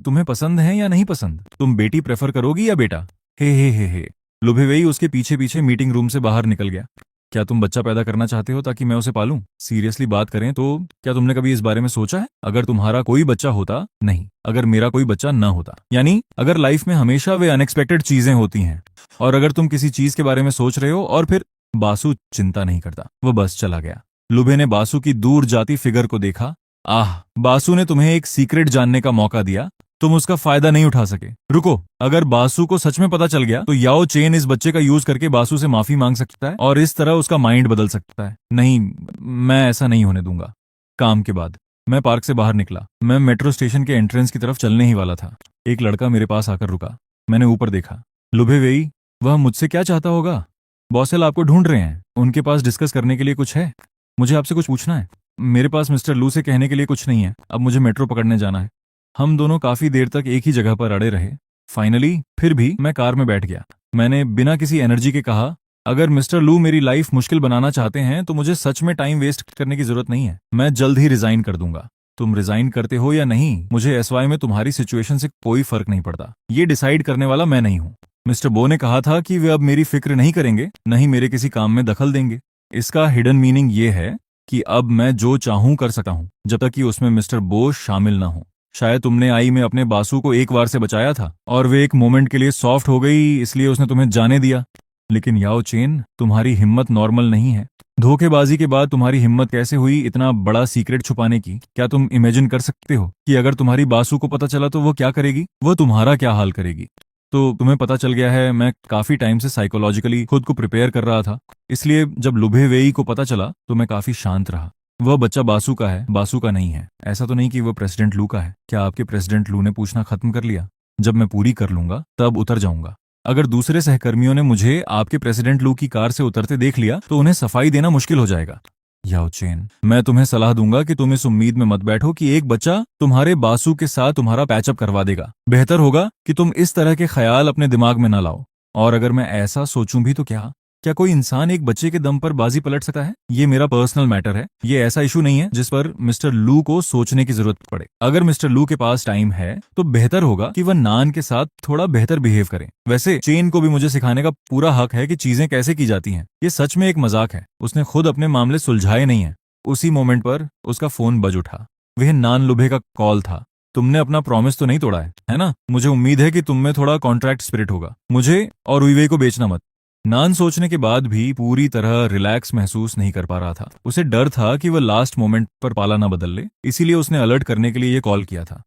तुम्हें पसंद है या नहीं पसंद? तुम बेटी प्रेफर करोगी या बेटा? हे। लुभेवेई उसके पीछे पीछे मीटिंग रूम से बाहर निकल गया। क्या तुम बच्चा पैदा करना चाहते हो ताकि मैं उसे पालूं? सीरियसली बात करें तो क्या तुमने कभी इस बारे में सोचा है? अगर तुम्हारा कोई बच्चा होता, नहीं, अगर मेरा कोई बच्चा ना होता, यानी अगर लाइफ में हमेशा वे अनएक्सपेक्टेड चीजें होती हैं, और अगर तुम किसी चीज के बारे में सोच रहे हो और फिर बासु चिंता नहीं करता, वह बस चला गया। लुबे ने बासु की दूर जाती फिगर को देखा। आह, बासु ने तुम्हें एक सीक्रेट जानने का मौका दिया, तुम उसका फायदा नहीं उठा सके। रुको, अगर बासु को सच में पता चल गया तो याओ चेन इस बच्चे का यूज करके बासु से माफी मांग सकता है और इस तरह उसका माइंड बदल सकता है। नहीं, मैं ऐसा नहीं होने दूंगा। काम के बाद मैं पार्क से बाहर निकला। मैं मेट्रो स्टेशन के एंट्रेंस की तरफ चलने ही वाला था। एक लड़का मेरे पास आकर रुका। मैंने ऊपर देखा। लुभे वेई, वह मुझसे क्या चाहता होगा? बॉसेल आपको ढूंढ रहे हैं। उनके पास डिस्कस करने के लिए कुछ है? मुझे आपसे कुछ पूछना है। मेरे पास मिस्टर लू से कहने के लिए कुछ नहीं है। अब मुझे मेट्रो पकड़ने जाना है। हम दोनों काफी देर तक एक ही जगह पर अड़े रहे। फाइनली फिर भी मैं कार में बैठ गया। मैंने बिना किसी एनर्जी के कहा, अगर मिस्टर लू मेरी लाइफ मुश्किल बनाना चाहते हैं तो मुझे सच में टाइम वेस्ट करने की जरूरत नहीं है। मैं जल्द ही रिजाइन कर दूंगा। तुम रिजाइन करते हो या नहीं, मुझे एसवाई में तुम्हारी सिचुएशन से कोई फर्क नहीं पड़ता। ये डिसाइड करने वाला मैं नहीं हूँ। मिस्टर बो ने कहा था कि वे अब मेरी फिक्र नहीं करेंगे, न ही मेरे किसी काम में दखल देंगे। इसका हिडन मीनिंग ये है कि अब मैं जो चाहूं कर सकता हूं, जब तक कि उसमें मिस्टर बो शामिल ना हो। शायद तुमने आई में अपने बासु को एक बार से बचाया था और वे एक मोमेंट के लिए सॉफ्ट हो गई, इसलिए उसने तुम्हें जाने दिया। लेकिन याओ चेन, तुम्हारी हिम्मत नॉर्मल नहीं है। धोखेबाजी के बाद तुम्हारी हिम्मत कैसे हुई इतना बड़ा सीक्रेट छुपाने की? क्या तुम इमेजिन कर सकते हो कि अगर तुम्हारी बासु को पता चला तो वो क्या करेगी? वो तुम्हारा क्या हाल करेगी? तो तुम्हें पता चल गया है, मैं काफी टाइम से साइकोलॉजिकली खुद को प्रिपेयर कर रहा था। इसलिए जब लुभे वेई को पता चला तो मैं काफी शांत रहा। वह बच्चा बासु का है, बासु का नहीं है। ऐसा तो नहीं कि वह प्रेसिडेंट लू का है। क्या आपके प्रेसिडेंट लू ने पूछना खत्म कर लिया? जब मैं पूरी कर लूंगा तब उतर जाऊंगा। अगर दूसरे सहकर्मियों ने मुझे आपके प्रेसिडेंट लू की कार से उतरते देख लिया तो उन्हें सफाई देना मुश्किल हो जाएगा। याओ चेन, मैं तुम्हें सलाह दूंगा कि तुम इस उम्मीद में मत बैठो कि एक बच्चा तुम्हारे बासु के साथ तुम्हारा पैचअप करवा देगा। बेहतर होगा कि तुम इस तरह के ख्याल अपने दिमाग में ना लाओ। और अगर मैं ऐसा सोचूं भी तो क्या कोई इंसान एक बच्चे के दम पर बाजी पलट सकता है? ये मेरा पर्सनल मैटर है। ये ऐसा इशू नहीं है जिस पर मिस्टर लू को सोचने की जरूरत पड़े। अगर मिस्टर लू के पास टाइम है तो बेहतर होगा कि वह नान के साथ थोड़ा बेहतर बिहेव करें। वैसे चेन को भी मुझे सिखाने का पूरा हक है कि चीजें कैसे की जाती हैं। ये सच में एक मजाक है। उसने खुद अपने मामले सुलझाए नहीं है। उसी मोमेंट पर उसका फोन बज उठा। वह नान लुभे का कॉल था। तुमने अपना प्रॉमिस तो नहीं तोड़ा है ना? मुझे उम्मीद है कि तुम में थोड़ा कॉन्ट्रैक्ट स्पिरिट होगा। मुझे और उइवे को बेचना मत। नान सोचने के बाद भी पूरी तरह रिलैक्स महसूस नहीं कर पा रहा था। उसे डर था कि वह लास्ट मोमेंट पर पाला ना बदल ले, इसीलिए उसने अलर्ट करने के लिए ये कॉल किया था।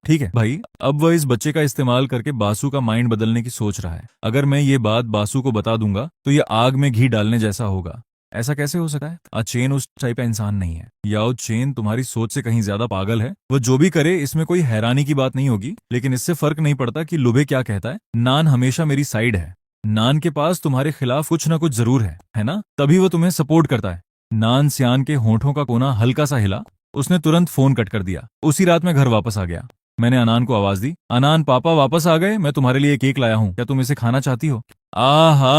ठीक है भाई, अब वह इस बच्चे का इस्तेमाल करके बासु का माइंड बदलने की सोच रहा है। अगर मैं ये बात बासु को बता दूंगा तो ये आग में घी डालने जैसा होगा। ऐसा कैसे हो सकता है? चेन उस टाइप का इंसान नहीं है। याओ चेन तुम्हारी सोच से कहीं ज्यादा पागल है। वो जो भी करे इसमें कोई हैरानी की बात नहीं होगी, लेकिन इससे फर्क नहीं पड़ता कि लुबे क्या कहता है। नान हमेशा मेरी साइड है। नान के पास तुम्हारे खिलाफ कुछ ना कुछ जरूर है ना? तभी वो तुम्हें सपोर्ट करता है। नान सियान के होठों का कोना हल्का सा हिला। उसने तुरंत फोन कट कर दिया। उसी रात मैं घर वापस आ गया। मैंने अनान को आवाज दी, अनान पापा वापस आ गए, मैं तुम्हारे लिए केक लाया हूँ, क्या तुम इसे खाना चाहती हो? आहा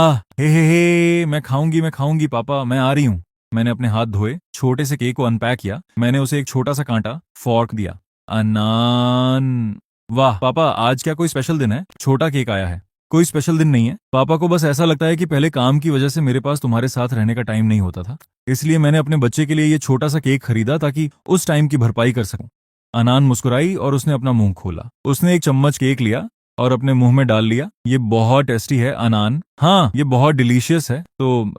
आह, हे मैं खाऊंगी पापा, मैं आ रही हूँ। मैंने अपने हाथ धोए, छोटे से केक को अनपैक किया। मैंने उसे एक छोटा सा कांटा फॉर्क दिया। अनान, वाह पापा, आज क्या कोई स्पेशल दिन है? छोटा केक आया है। कोई स्पेशल दिन नहीं है। पापा को बस ऐसा लगता है कि पहले काम की वजह से मेरे पास तुम्हारे साथ रहने का टाइम नहीं होता था, इसलिए मैंने अपने बच्चे के लिए ये छोटा सा केक खरीदा ताकि उस टाइम की भरपाई कर सकूं। अनान मुस्कुराई और उसने अपना मुंह खोला। उसने एक चम्मच केक लिया और अपने मुंह में डाल लिया। ये बहुत टेस्टी है अनान। हाँ, ये बहुत डिलीशियस है। तो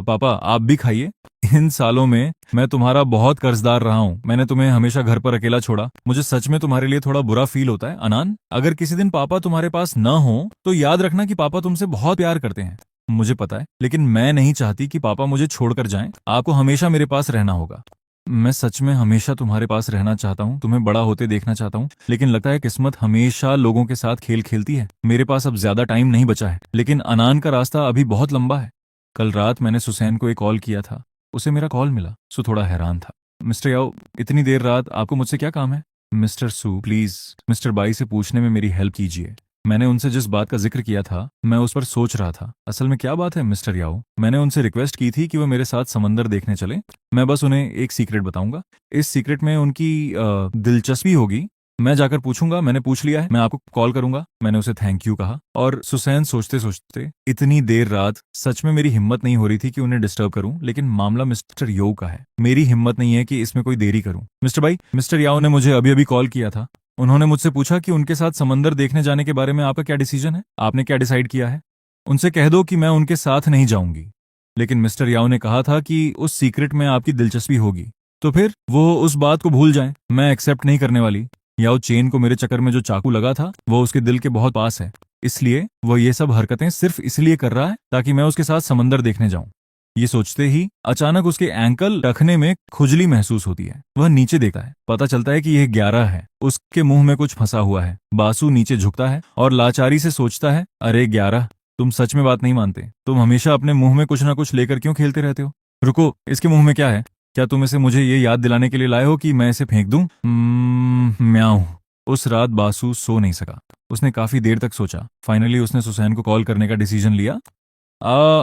पापा आप भी खाइए। इन सालों में मैं तुम्हारा बहुत कर्जदार रहा हूँ। मैंने तुम्हें हमेशा घर पर अकेला छोड़ा। मुझे सच में तुम्हारे लिए थोड़ा बुरा फील होता है अनान। अगर किसी दिन पापा तुम्हारे पास न हो तो याद रखना कि पापा तुमसे बहुत प्यार करते हैं। मुझे पता है, लेकिन मैं नहीं चाहती कि पापा मुझे छोड़कर जाएं। आपको हमेशा मेरे पास रहना होगा। मैं सच में हमेशा तुम्हारे पास रहना चाहता हूँ, तुम्हें बड़ा होते देखना चाहता हूँ, लेकिन लगता है किस्मत हमेशा लोगों के साथ खेल खेलती है। मेरे पास अब ज्यादा टाइम नहीं बचा है, लेकिन अनान का रास्ता अभी बहुत लंबा है। कल रात मैंने सुसैन को एक कॉल किया था। उसे मेरा कॉल मिला। सु थोड़ा हैरान था। मिस्टर याओ, इतनी देर रात आपको मुझसे क्या काम है? मिस्टर सु, प्लीज मिस्टर बाई से पूछने में मेरी हेल्प कीजिए। मैंने उनसे जिस बात का जिक्र किया था मैं उस पर सोच रहा था। असल में क्या बात है मिस्टर याओ? मैंने उनसे रिक्वेस्ट की थी कि वो मेरे साथ समंदर देखने चले। मैं बस उन्हें एक सीक्रेट बताऊंगा। इस सीक्रेट में उनकी दिलचस्पी होगी। मैं जाकर पूछूंगा, मैंने पूछ लिया है, मैं आपको कॉल करूंगा। मैंने उसे थैंक यू कहा। और सुसैन सोचते सोचते, इतनी देर रात सच में मेरी हिम्मत नहीं हो रही थी कि उन्हें डिस्टर्ब करूं, लेकिन मामला मिस्टर यो का है। मेरी हिम्मत नहीं है कि इसमें कोई देरी करूं। मिस्टर भाई, मिस्टर याओ ने मुझे अभी अभी कॉल किया था। उन्होंने मुझसे पूछा कि उनके साथ समंदर देखने जाने के बारे में आपका क्या डिसीजन है, आपने क्या डिसाइड किया है। उनसे कह दो कि मैं उनके साथ नहीं जाऊंगी। लेकिन मिस्टर याओ ने कहा था कि उस सीक्रेट में आपकी दिलचस्पी होगी, तो फिर वो उस बात को भूल जाएं। मैं एक्सेप्ट नहीं करने वाली। याओ चेन को मेरे चक्कर में जो चाकू लगा था वो उसके दिल के बहुत पास है, इसलिए वो ये सब हरकतें सिर्फ इसलिए कर रहा है ताकि मैं उसके साथ समंदर देखने जाऊं। ये सोचते ही अचानक उसके एंकल रखने में खुजली महसूस होती है। वह नीचे देखता है। पता चलता है कि यह 11 है। उसके मुंह में कुछ फंसा हुआ है। बासु नीचे झुकता है और लाचारी से सोचता है, अरे 11, तुम सच में बात नहीं मानते? तुम हमेशा अपने मुंह में कुछ ना कुछ लेकर क्यों खेलते रहते हो? रुको, इसके मुंह में क्या है? क्या तुम इसे मुझे ये याद दिलाने के लिए लाए हो कि मैं इसे फेंक दूं? म्याऊं। उस रात बासु सो नहीं सका। उसने काफी देर तक सोचा। फाइनली उसने सुसैन को कॉल करने का डिसीजन लिया।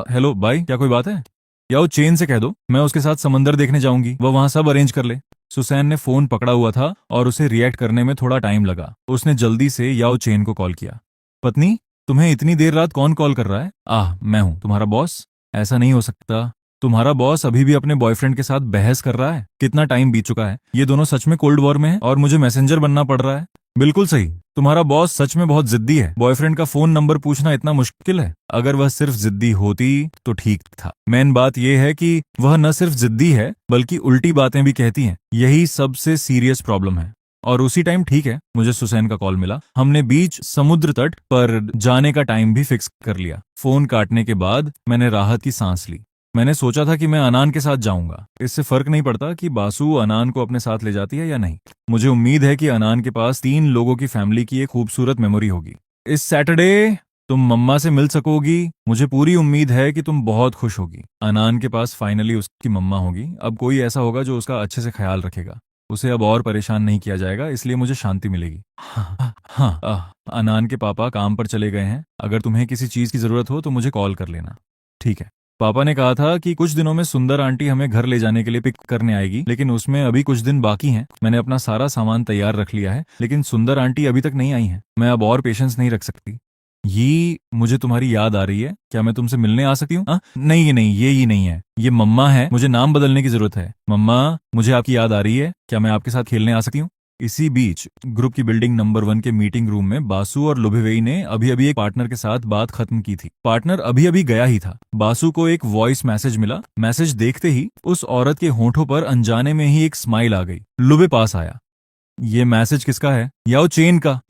हेलो भाई, क्या कोई बात है? याओ चेन से कह दो मैं उसके साथ समंदर देखने जाऊंगी, वह वहां सब अरेंज कर ले। सुसैन ने फोन पकड़ा हुआ था और उसे रिएक्ट करने में थोड़ा टाइम लगा। उसने जल्दी से याओ चेन को कॉल किया। पत्नी, तुम्हें इतनी देर रात कौन कॉल कर रहा है? मैं हूं, तुम्हारा बॉस। ऐसा नहीं हो सकता। तुम्हारा बॉस अभी भी अपने बॉयफ्रेंड के साथ बहस कर रहा है। कितना टाइम बीत चुका है? ये दोनों सच में कोल्ड वॉर में है और मुझे मैसेंजर बनना पड़ रहा है। बिल्कुल सही। तुम्हारा बॉस सच में बहुत जिद्दी है। बॉयफ्रेंड का फोन नंबर पूछना इतना मुश्किल है? अगर वह सिर्फ जिद्दी होती तो ठीक था। मेन बात यह है कि वह न सिर्फ जिद्दी है बल्कि उल्टी बातें भी कहती है। यही सबसे सीरियस प्रॉब्लम है। और उसी टाइम ठीक है, मुझे सुसैन का कॉल मिला। हमने बीच समुद्र तट पर जाने का टाइम भी फिक्स कर लिया। फोन काटने के बाद मैंने राहत की सांस ली। मैंने सोचा था कि मैं अनान के साथ जाऊंगा। इससे फर्क नहीं पड़ता कि बासु अनान को अपने साथ ले जाती है या नहीं। मुझे उम्मीद है कि अनान के पास 3 लोगों की फैमिली की एक खूबसूरत मेमोरी होगी। इस सैटरडे तुम मम्मा से मिल सकोगी। मुझे पूरी उम्मीद है कि तुम बहुत खुश होगी। अनान के पास फाइनली उसकी मम्मा होगी। अब कोई ऐसा होगा जो उसका अच्छे से ख्याल रखेगा। उसे अब और परेशान नहीं किया जाएगा, इसलिए मुझे शांति मिलेगी। हाँ, अनान के पापा काम पर चले गए हैं। अगर तुम्हें किसी चीज की जरूरत हो तो मुझे कॉल कर लेना। ठीक है। पापा ने कहा था कि कुछ दिनों में सुंदर आंटी हमें घर ले जाने के लिए पिक करने आएगी, लेकिन उसमें अभी कुछ दिन बाकी हैं। मैंने अपना सारा सामान तैयार रख लिया है, लेकिन सुंदर आंटी अभी तक नहीं आई हैं। मैं अब और पेशेंस नहीं रख सकती। ये मुझे तुम्हारी याद आ रही है। क्या मैं तुमसे मिलने आ सकती हूँ? नहीं, ये नहीं, ये नहीं है। ये मम्मा है। मुझे नाम बदलने की जरूरत है। मम्मा, मुझे आपकी याद आ रही है। क्या मैं आपके साथ खेलने आ सकती हूँ? इसी बीच ग्रुप की बिल्डिंग नंबर 1 के मीटिंग रूम में बासु और लुभिवेई ने अभी अभी एक पार्टनर के साथ बात खत्म की थी। पार्टनर अभी अभी गया ही था। बासु को एक वॉइस मैसेज मिला। मैसेज देखते ही उस औरत के होठों पर अनजाने में ही एक स्माइल आ गई। लुबे पास आया। ये मैसेज किसका है? याओ चेन का।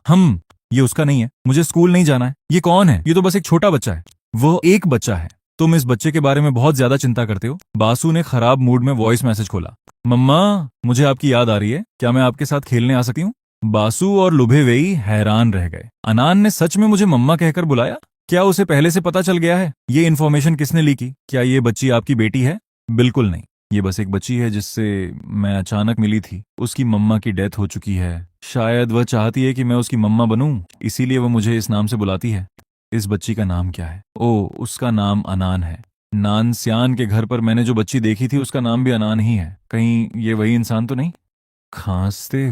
ये उसका नहीं है। मुझे स्कूल नहीं जाना है। ये कौन है? ये तो बस एक छोटा बच्चा है। वो एक बच्चा है। तुम इस बच्चे के बारे में बहुत ज्यादा चिंता करते हो। बासु ने खराब मूड में वॉइस मैसेज खोला। मम्मा, मुझे आपकी याद आ रही है। क्या मैं आपके साथ खेलने आ सकती हूँ? बासु और लुभेवेई हैरान रह गए। अनान ने सच में मुझे मम्मा कहकर बुलाया? क्या उसे पहले से पता चल गया है? ये इन्फॉर्मेशन किसने ली की? क्या ये बच्ची आपकी बेटी है? बिल्कुल नहीं। ये बस एक बच्ची है जिससे मैं अचानक मिली थी। उसकी मम्मा की डेथ हो चुकी है। शायद वह चाहती है कि मैं उसकी मम्मा बनूं, इसीलिए वह मुझे इस नाम से बुलाती है। इस बच्ची का नाम क्या है? उसका नाम अनान है। नानस्यान के घर पर मैंने जो बच्ची देखी थी उसका नाम भी अनान ही है। कहीं ये वही इंसान तो नहीं? खांसते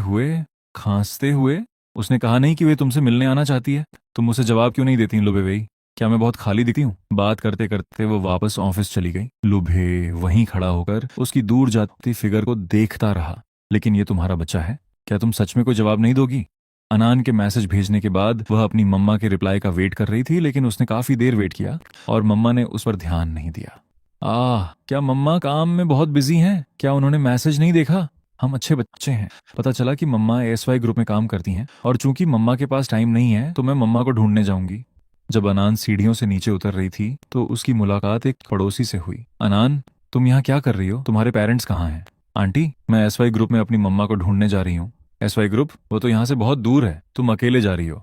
हुए उसने कहा नहीं कि वे तुमसे मिलने आना चाहती है। तुम उसे जवाब क्यों नहीं देती लुबेवेई? क्या मैं बहुत खाली दिखती हूँ? बात करते करते वो वापस ऑफिस चली गई। लुभे वहीं खड़ा होकर उसकी दूर जाती फिगर को देखता रहा। लेकिन ये तुम्हारा बच्चा है? क्या तुम सच में कोई जवाब नहीं दोगी? अनान के मैसेज भेजने के बाद वह अपनी मम्मा के रिप्लाई का वेट कर रही थी, लेकिन उसने काफी देर वेट किया और मम्मा ने उस पर ध्यान नहीं दिया। क्या मम्मा काम में बहुत बिजी हैं? क्या उन्होंने मैसेज नहीं देखा? हम अच्छे बच्चे हैं। पता चला कि मम्मा एसवाई ग्रुप में काम करती हैं और चूंकि मम्मा के पास टाइम नहीं है तो मैं मम्मा को ढूंढने जाऊंगी। जब अनान सीढ़ियों से नीचे उतर रही थी तो उसकी मुलाकात एक पड़ोसी से हुई। अनान, तुम यहाँ क्या कर रही हो? तुम्हारे पेरेंट्स कहाँ हैं? आंटी, मैं एसवाई ग्रुप में अपनी मम्मा को ढूंढने जा रही हूँ। SY group? वो तो यहाँ से बहुत दूर है, तुम अकेले जा रही हो?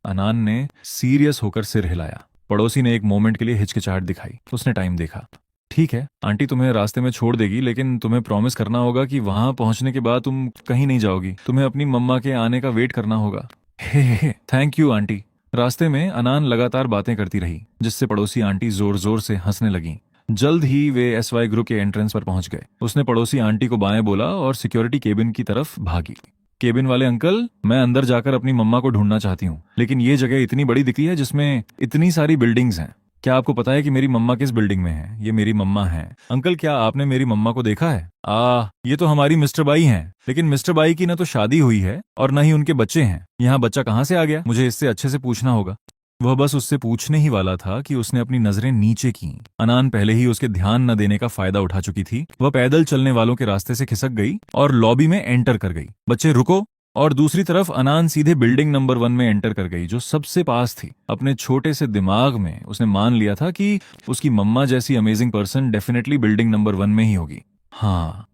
अनान ने सीरियस होकर सिर हिलाया। पड़ोसी ने एक मोमेंट के लिए हिचकिचाहट दिखाई। उसने टाइम देखा। ठीक है, आंटी तुम्हें रास्ते में छोड़ देगी, लेकिन तुम्हें प्रॉमिस करना होगा कि वहां पहुंचने के बाद तुम कहीं नहीं जाओगी। तुम्हें अपनी मम्मा के आने का वेट करना होगा। हे, थैंक यू आंटी। रास्ते में अनान लगातार बातें करती रही, जिससे पड़ोसी आंटी जोर जोर से हंसने लगी। जल्द ही वे एसवाई ग्रुप के एंट्रेंस पर पहुंच गए। उसने पड़ोसी आंटी को बाएं बोला और सिक्योरिटी केबिन की तरफ भागी। केबिन वाले अंकल, मैं अंदर जाकर अपनी मम्मा को ढूंढना चाहती हूँ, लेकिन ये जगह इतनी बड़ी दिखती है जिसमें इतनी सारी बिल्डिंग्स हैं। क्या आपको पता है कि मेरी मम्मा किस बिल्डिंग में है? ये मेरी मम्मा है। अंकल, क्या आपने मेरी मम्मा को देखा है? ये तो हमारी मिस्टर बाई हैं, लेकिन मिस्टर बाई की ना तो शादी हुई है और न ही उनके बच्चे हैं। यहाँ बच्चा कहाँ से आ गया? मुझे इससे अच्छे से पूछना होगा। वह बस उससे पूछने ही वाला था कि उसने अपनी नजरें नीचे की। अनान पहले ही उसके ध्यान न देने का फायदा उठा चुकी थी। वह पैदल चलने वालों के रास्ते से खिसक गई और लॉबी में एंटर कर गई। बच्चे रुको। और दूसरी तरफ अनान सीधे बिल्डिंग नंबर 1 में एंटर कर गई, जो सबसे पास थी। अपने छोटे से दिमाग में उसने मान लिया था कि उसकी मम्मा जैसी amazing person definitely building number 1 में ही होगी। हाँ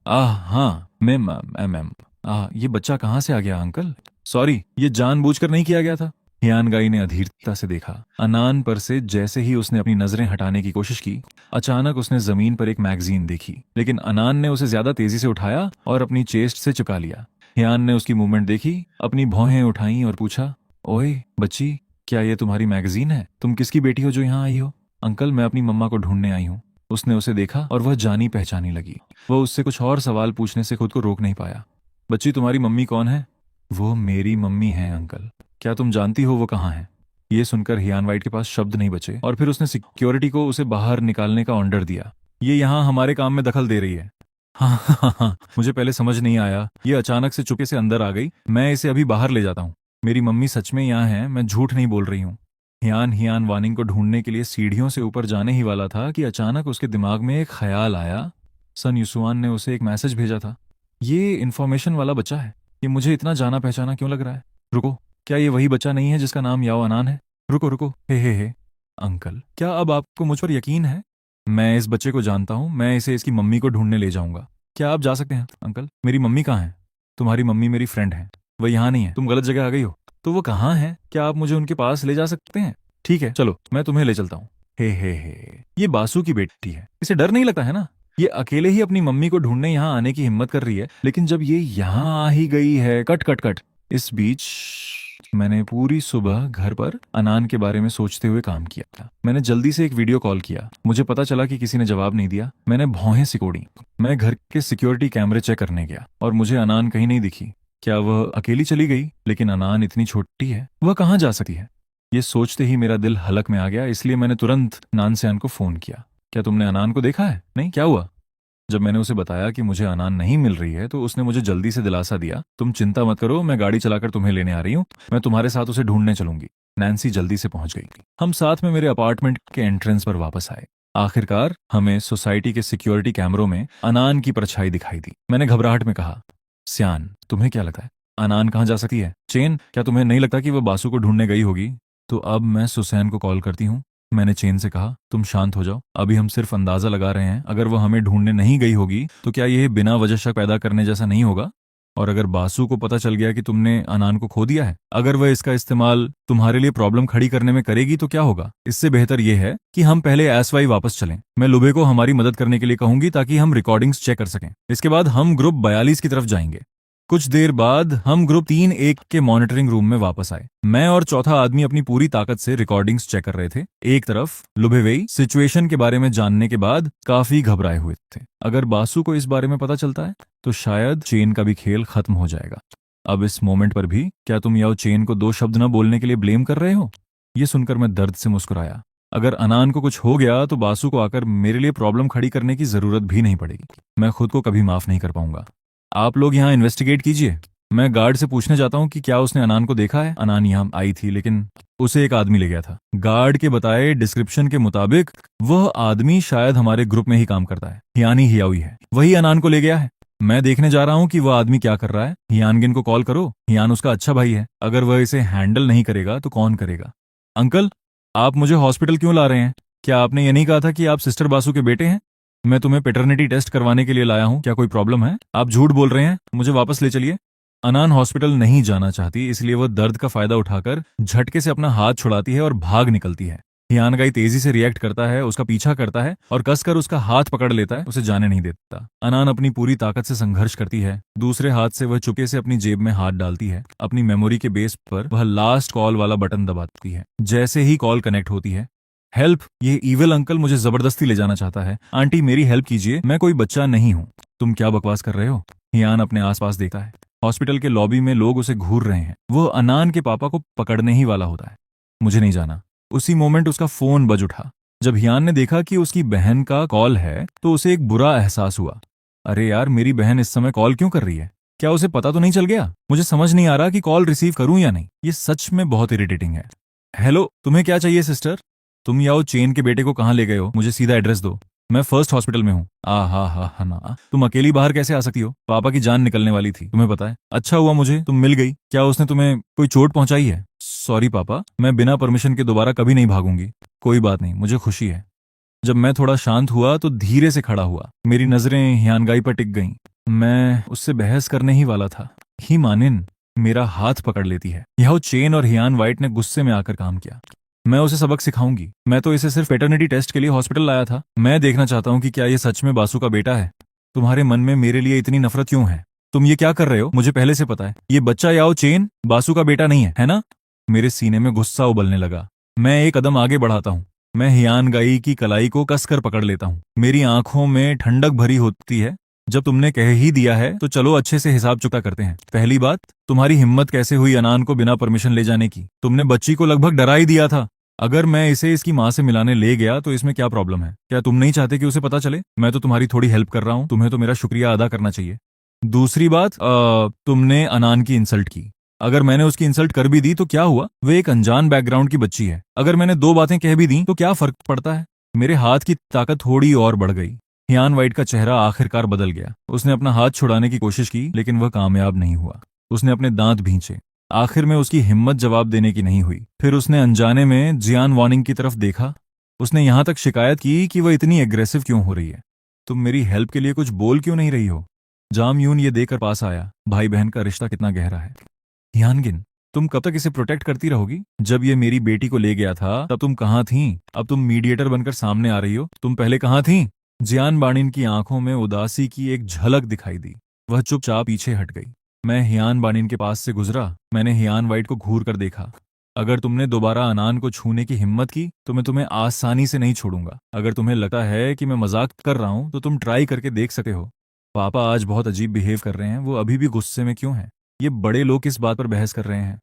मैम, ये बच्चा कहाँ से आ गया अंकल? सॉरी, ये जानबूझकर नहीं किया गया था। हियानगाई ने अधीरता से देखा। अनान पर से जैसे ही उसने अपनी नजरें हटाने की कोशिश की, अचानक उसने जमीन पर एक मैगजीन देखी, लेकिन अनान ने उसे ज्यादा तेजी से उठाया और अपनी चेस्ट से चिपका लिया। हियान ने उसकी मूवमेंट देखी, अपनी भौहें उठाई और पूछा, ओए बच्ची, क्या ये तुम्हारी मैगजीन है? तुम किसकी बेटी हो जो यहाँ आई हो? अंकल, मैं अपनी मम्मा को ढूंढने आई हूँ। उसने उसे देखा और वह जानी पहचानी लगी। वह उससे कुछ और सवाल पूछने से खुद को रोक नहीं पाया। बच्ची, तुम्हारी मम्मी कौन है? वो मेरी मम्मी है अंकल। क्या तुम जानती हो वो कहाँ है? ये सुनकर हियान वाइट के पास शब्द नहीं बचे और फिर उसने सिक्योरिटी को उसे बाहर निकालने का ऑर्डर दिया। ये यहाँ हमारे काम में दखल दे रही है। हाँ, मुझे पहले समझ नहीं आया। ये अचानक से चुपके से अंदर आ गई। मैं इसे अभी बाहर ले जाता हूँ। मेरी मम्मी सच में यहाँ है, मैं झूठ नहीं बोल रही हूँ। हियान वानिंग को ढूंढने के लिए सीढ़ियों से ऊपर जाने ही वाला था कि अचानक उसके दिमाग में एक ख्याल आया। सन युसुआन ने उसे एक मैसेज भेजा था। ये इन्फॉर्मेशन वाला बच्चा है। ये मुझे इतना जाना पहचाना क्यों लग रहा है? रुको, क्या ये वही बच्चा नहीं है जिसका नाम याओ अनान है? रुको रुको, हे। अंकल, क्या अब आपको मुझ पर यकीन है? मैं इस बच्चे को जानता हूँ। मैं इसे इसकी मम्मी को ढूंढने ले जाऊंगा। क्या आप जा सकते हैं? अंकल, मेरी मम्मी कहाँ है? तुम्हारी मम्मी मेरी फ्रेंड है, वह यहाँ नहीं है। तुम गलत जगह आ गई हो। तो वो कहाँ है? क्या आप मुझे उनके पास ले जा सकते हैं? ठीक है, चलो मैं तुम्हें ले चलता हूँ। हे, ये बासु की बेटी है। इसे डर नहीं लगता है ना? ये अकेले ही अपनी मम्मी को ढूंढने यहाँ आने की हिम्मत कर रही है, लेकिन जब ये यहाँ आ ही गई है। Cut cut cut. इस बीच मैंने पूरी सुबह घर पर अनान के बारे में सोचते हुए काम किया था। मैंने जल्दी से एक वीडियो कॉल किया। मुझे पता चला कि किसी ने जवाब नहीं दिया। मैंने भौहें सिकोड़ी। मैं घर के सिक्योरिटी कैमरे चेक करने गया और मुझे अनान कहीं नहीं दिखी। क्या वह अकेली चली गई? लेकिन अनान इतनी छोटी है, वह कहाँ जा सकती है? ये सोचते ही मेरा दिल हलक में आ गया, इसलिए मैंने तुरंत नानसियान को फोन किया। क्या तुमने अनान को देखा है? नहीं, क्या हुआ? जब मैंने उसे बताया कि मुझे अनान नहीं मिल रही है तो उसने मुझे जल्दी से दिलासा दिया, तुम चिंता मत करो, मैं गाड़ी चलाकर तुम्हें लेने आ रही हूँ। मैं तुम्हारे साथ उसे ढूंढने चलूंगी। नैन्सी जल्दी से पहुंच गई। हम साथ में मेरे अपार्टमेंट के एंट्रेंस पर वापस आए। आखिरकार हमें सोसाइटी के सिक्योरिटी कैमरों में अनान की परछाई दिखाई दी। मैंने घबराहट में कहा, सियान, तुम्हें क्या लगता है अनान कहाँ जा सकती है? चेन, क्या तुम्हें नहीं लगता कि वह बासु को ढूंढने गई होगी? तो अब मैं सुसैन को कॉल करती हूँ। मैंने चेन से कहा, तुम शांत हो जाओ, अभी हम सिर्फ अंदाजा लगा रहे हैं। अगर वह हमें ढूंढने नहीं गई होगी तो क्या यह बिना वजह शक पैदा करने जैसा नहीं होगा? और अगर बासु को पता चल गया कि तुमने अनान को खो दिया है, अगर वह इसका इस्तेमाल तुम्हारे लिए प्रॉब्लम खड़ी करने में करेगी तो क्या होगा? इससे बेहतर यह है कि हम पहले एसवाई वापस चलें। मैं लुबे को हमारी मदद करने के लिए कहूंगी ताकि हम रिकॉर्डिंग्स चेक कर सकें। इसके बाद हम ग्रुप 42 की तरफ जाएंगे। कुछ देर बाद हम ग्रुप 3-1 के मॉनिटरिंग रूम में वापस आए। मैं और चौथा आदमी अपनी पूरी ताकत से रिकॉर्डिंग्स चेक कर रहे थे। एक तरफ लुभेवेई सिचुएशन के बारे में जानने के बाद काफी घबराए हुए थे। अगर बासु को इस बारे में पता चलता है तो शायद चेन का भी खेल खत्म हो जाएगा। अब इस मोमेंट पर भी क्या तुम याओ चेन को 2 शब्द न बोलने के लिए ब्लेम कर रहे हो? ये सुनकर मैं दर्द से मुस्कुराया। अगर अनान को कुछ हो गया तो बासु को आकर मेरे लिए प्रॉब्लम खड़ी करने की जरूरत भी नहीं पड़ेगी। मैं खुद को कभी माफ नहीं कर पाऊंगा। आप लोग यहाँ इन्वेस्टिगेट कीजिए। मैं गार्ड से पूछने जाता हूँ कि क्या उसने अनान को देखा है। अनान यहाँ आई थी लेकिन उसे एक आदमी ले गया था। गार्ड के बताए डिस्क्रिप्शन के मुताबिक वह आदमी शायद हमारे ग्रुप में ही काम करता है, यानी हियावी है, वही अनान को ले गया है। मैं देखने जा रहा हूँ कि वह आदमी क्या कर रहा है। हियानगिन को कॉल करो, हियान उसका अच्छा भाई है, अगर वह इसे हैंडल नहीं करेगा तो कौन करेगा। अंकल, आप मुझे हॉस्पिटल क्यों ला रहे हैं? क्या आपने ये नहीं कहा था कि आप सिस्टर बासु के बेटे हैं? मैं तुम्हें पेटर्निटी टेस्ट करवाने के लिए लाया हूँ, क्या कोई प्रॉब्लम है? आप झूठ बोल रहे हैं, मुझे वापस ले चलिए। अनान हॉस्पिटल नहीं जाना चाहती, इसलिए वह दर्द का फायदा उठाकर झटके से अपना हाथ छुड़ाती है और भाग निकलती है। हियानगाई तेजी से रिएक्ट करता है, उसका पीछा करता है और कसकर उसका हाथ पकड़ लेता है, उसे जाने नहीं देता। अनान अपनी पूरी ताकत से संघर्ष करती है। दूसरे हाथ से वह चुपके से अपनी जेब में हाथ डालती है। अपनी मेमोरी के बेस पर वह लास्ट कॉल वाला बटन दबाती है। जैसे ही कॉल कनेक्ट होती है, हेल्प, ये ईविल अंकल मुझे जबरदस्ती ले जाना चाहता है। आंटी मेरी हेल्प कीजिए, मैं कोई बच्चा नहीं हूँ। तुम क्या बकवास कर रहे हो? हियान अपने आसपास देखता है। हॉस्पिटल के लॉबी में लोग उसे घूर रहे हैं। वो अनान के पापा को पकड़ने ही वाला होता है। मुझे नहीं जाना। उसी मोमेंट उसका फोन बज उठा। जब हियान ने देखा कि उसकी बहन का कॉल है तो उसे एक बुरा एहसास हुआ। अरे यार, मेरी बहन इस समय कॉल क्यों कर रही है? क्या उसे पता तो नहीं चल गया? मुझे समझ नहीं आ रहा कि कॉल रिसीव करूं या नहीं। ये सच में बहुत इरिटेटिंग है। हेलो, तुम्हें क्या चाहिए सिस्टर? तुम याओ चेन के बेटे को कहाँ ले गए हो? मुझे सीधा एड्रेस दो। मैं फर्स्ट हॉस्पिटल में हूँ। हा ना, तुम अकेली बाहर कैसे आ सकती हो? पापा की जान निकलने वाली थी, तुम्हें पता है। अच्छा हुआ मुझे तुम मिल गई। क्या उसने तुम्हें कोई चोट पहुंचाई है? सॉरी पापा, मैं बिना परमिशन के दोबारा कभी नहीं भागूंगी। कोई बात नहीं, मुझे खुशी है। जब मैं थोड़ा शांत हुआ तो धीरे से खड़ा हुआ। मेरी नजरें हियानगाई पर टिक गईं। मैं उससे बहस करने ही वाला था। ही मानिन मेरा हाथ पकड़ लेती है। यह चेन और हियान वाइट ने गुस्से में आकर काम किया। मैं उसे सबक सिखाऊंगी। मैं तो इसे सिर्फ पेटर्निटी टेस्ट के लिए हॉस्पिटल लाया था। मैं देखना चाहता हूँ कि क्या ये सच में बासु का बेटा है। तुम्हारे मन में मेरे लिए इतनी नफरत क्यों है? तुम ये क्या कर रहे हो? मुझे पहले से पता है ये बच्चा याओ चेन बासु का बेटा नहीं है ना? मेरे सीने में गुस्सा उबलने लगा। मैं एक कदम आगे बढ़ाता हूँ। मैं हियान गाई की कलाई को कसकर पकड़ लेता हूँ। मेरी आंखों में ठंडक भरी होती है। जब तुमने कह ही दिया है तो चलो अच्छे से हिसाब चुका करते हैं। पहली बात, तुम्हारी हिम्मत कैसे हुई अनान को बिना परमिशन ले जाने की? तुमने बच्ची को लगभग डरा ही दिया था। अगर मैं इसे इसकी माँ से मिलाने ले गया तो इसमें क्या प्रॉब्लम है? क्या तुम नहीं चाहते कि उसे पता चले? मैं तो तुम्हारी थोड़ी हेल्प कर रहा हूँ, तुम्हें तो मेरा शुक्रिया अदा करना चाहिए। दूसरी बात, तुमने अनान की इंसल्ट की। अगर मैंने उसकी इंसल्ट कर भी दी तो क्या हुआ? वे एक अनजान बैकग्राउंड की बच्ची है। अगर मैंने दो बातें कह भी दी तो क्या फर्क पड़ता है? मेरे हाथ की ताकत थोड़ी और बढ़ गई। हियान वाइट का चेहरा आखिरकार बदल गया। उसने अपना हाथ छुड़ाने की कोशिश की लेकिन वह कामयाब नहीं हुआ। उसने अपने दांत भींचे। आखिर में उसकी हिम्मत जवाब देने की नहीं हुई। फिर उसने अनजाने में जियान वार्निंग की तरफ देखा। उसने यहां तक शिकायत की कि वह इतनी एग्रेसिव क्यों हो रही है। तुम मेरी हेल्प के लिए कुछ बोल क्यों नहीं रही हो? जाम यून ये देखकर पास आया। भाई बहन का रिश्ता कितना गहरा है। हियानगिन, तुम कब तक इसे प्रोटेक्ट करती रहोगी? जब ये मेरी बेटी को ले गया था तब तुम कहाँ थीं? अब तुम मीडिएटर बनकर सामने आ रही हो। तुम पहले कहाँ थीं? जियान बानिन की आंखों में उदासी की एक झलक दिखाई दी। वह चुपचाप पीछे हट गई। मैं हियान बानिन के पास से गुजरा। मैंने हियान वाइट को घूर कर देखा। अगर तुमने दोबारा अनान को छूने की हिम्मत की तो मैं तुम्हें आसानी से नहीं छोड़ूंगा। अगर तुम्हें लगता है कि मैं मजाक कर रहा हूं तो तुम ट्राई करके देख सकते हो। पापा आज बहुत अजीब बिहेव कर रहे हैं। वो अभी भी गुस्से में क्यों हैं? ये बड़े लोग किस बात पर बहस कर रहे हैं?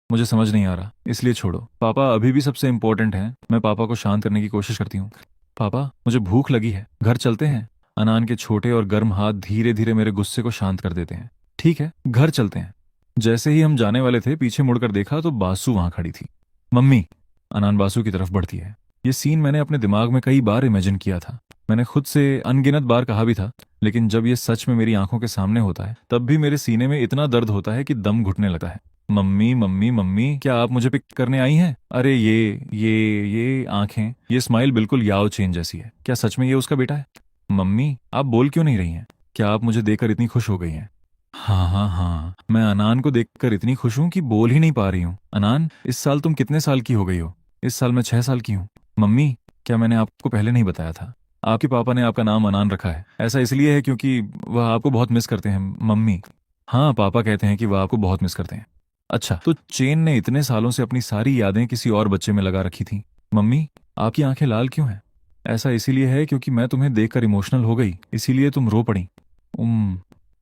मुझे समझ नहीं आ रहा, इसलिए छोड़ो। पापा अभी भी सबसे इम्पोर्टेंट हैं। मैं पापा को शांत करने की कोशिश करती हूँ। पापा, मुझे भूख लगी है, घर चलते हैं। अनान के छोटे और गर्म हाथ धीरे धीरे मेरे गुस्से को शांत कर देते हैं। ठीक है, घर चलते हैं। जैसे ही हम जाने वाले थे पीछे मुड़कर देखा तो बासु वहां खड़ी थी। मम्मी, अनान बासु की तरफ बढ़ती है। ये सीन मैंने अपने दिमाग में कई बार इमेजिन किया था। मैंने खुद से अनगिनत बार कहा भी था, लेकिन जब ये सच में मेरी आंखों के सामने होता है तब भी मेरे सीने में इतना दर्द होता है कि दम घुटने लगता है। मम्मी मम्मी मम्मी, क्या आप मुझे पिक करने आई हैं? अरे ये आंखें, ये स्माइल बिल्कुल याओ चेन जैसी है। क्या सच में ये उसका बेटा है? मम्मी, आप बोल क्यों नहीं रही हैं? क्या आप मुझे देखकर इतनी खुश हो गई हैं? हाँ, मैं अनान को देखकर इतनी खुश हूं कि बोल ही नहीं पा रही हूँ। अनान, इस साल तुम कितने साल की हो गई हो? इस साल मैं 6 साल की हूँ। मम्मी, क्या मैंने आपको पहले नहीं बताया था? आपके पापा ने आपका नाम अनान रखा है। ऐसा इसलिए है क्योंकि वह आपको बहुत मिस करते हैं। मम्मी, हाँ, पापा कहते हैं कि वह आपको बहुत मिस करते हैं। अच्छा, तो चेन ने इतने सालों से अपनी सारी यादें किसी और बच्चे में लगा रखी थी। मम्मी, आपकी आंखें लाल क्यों हैं? ऐसा इसीलिए है क्योंकि मैं तुम्हें देखकर इमोशनल हो गई, इसीलिए तुम रो पड़ी।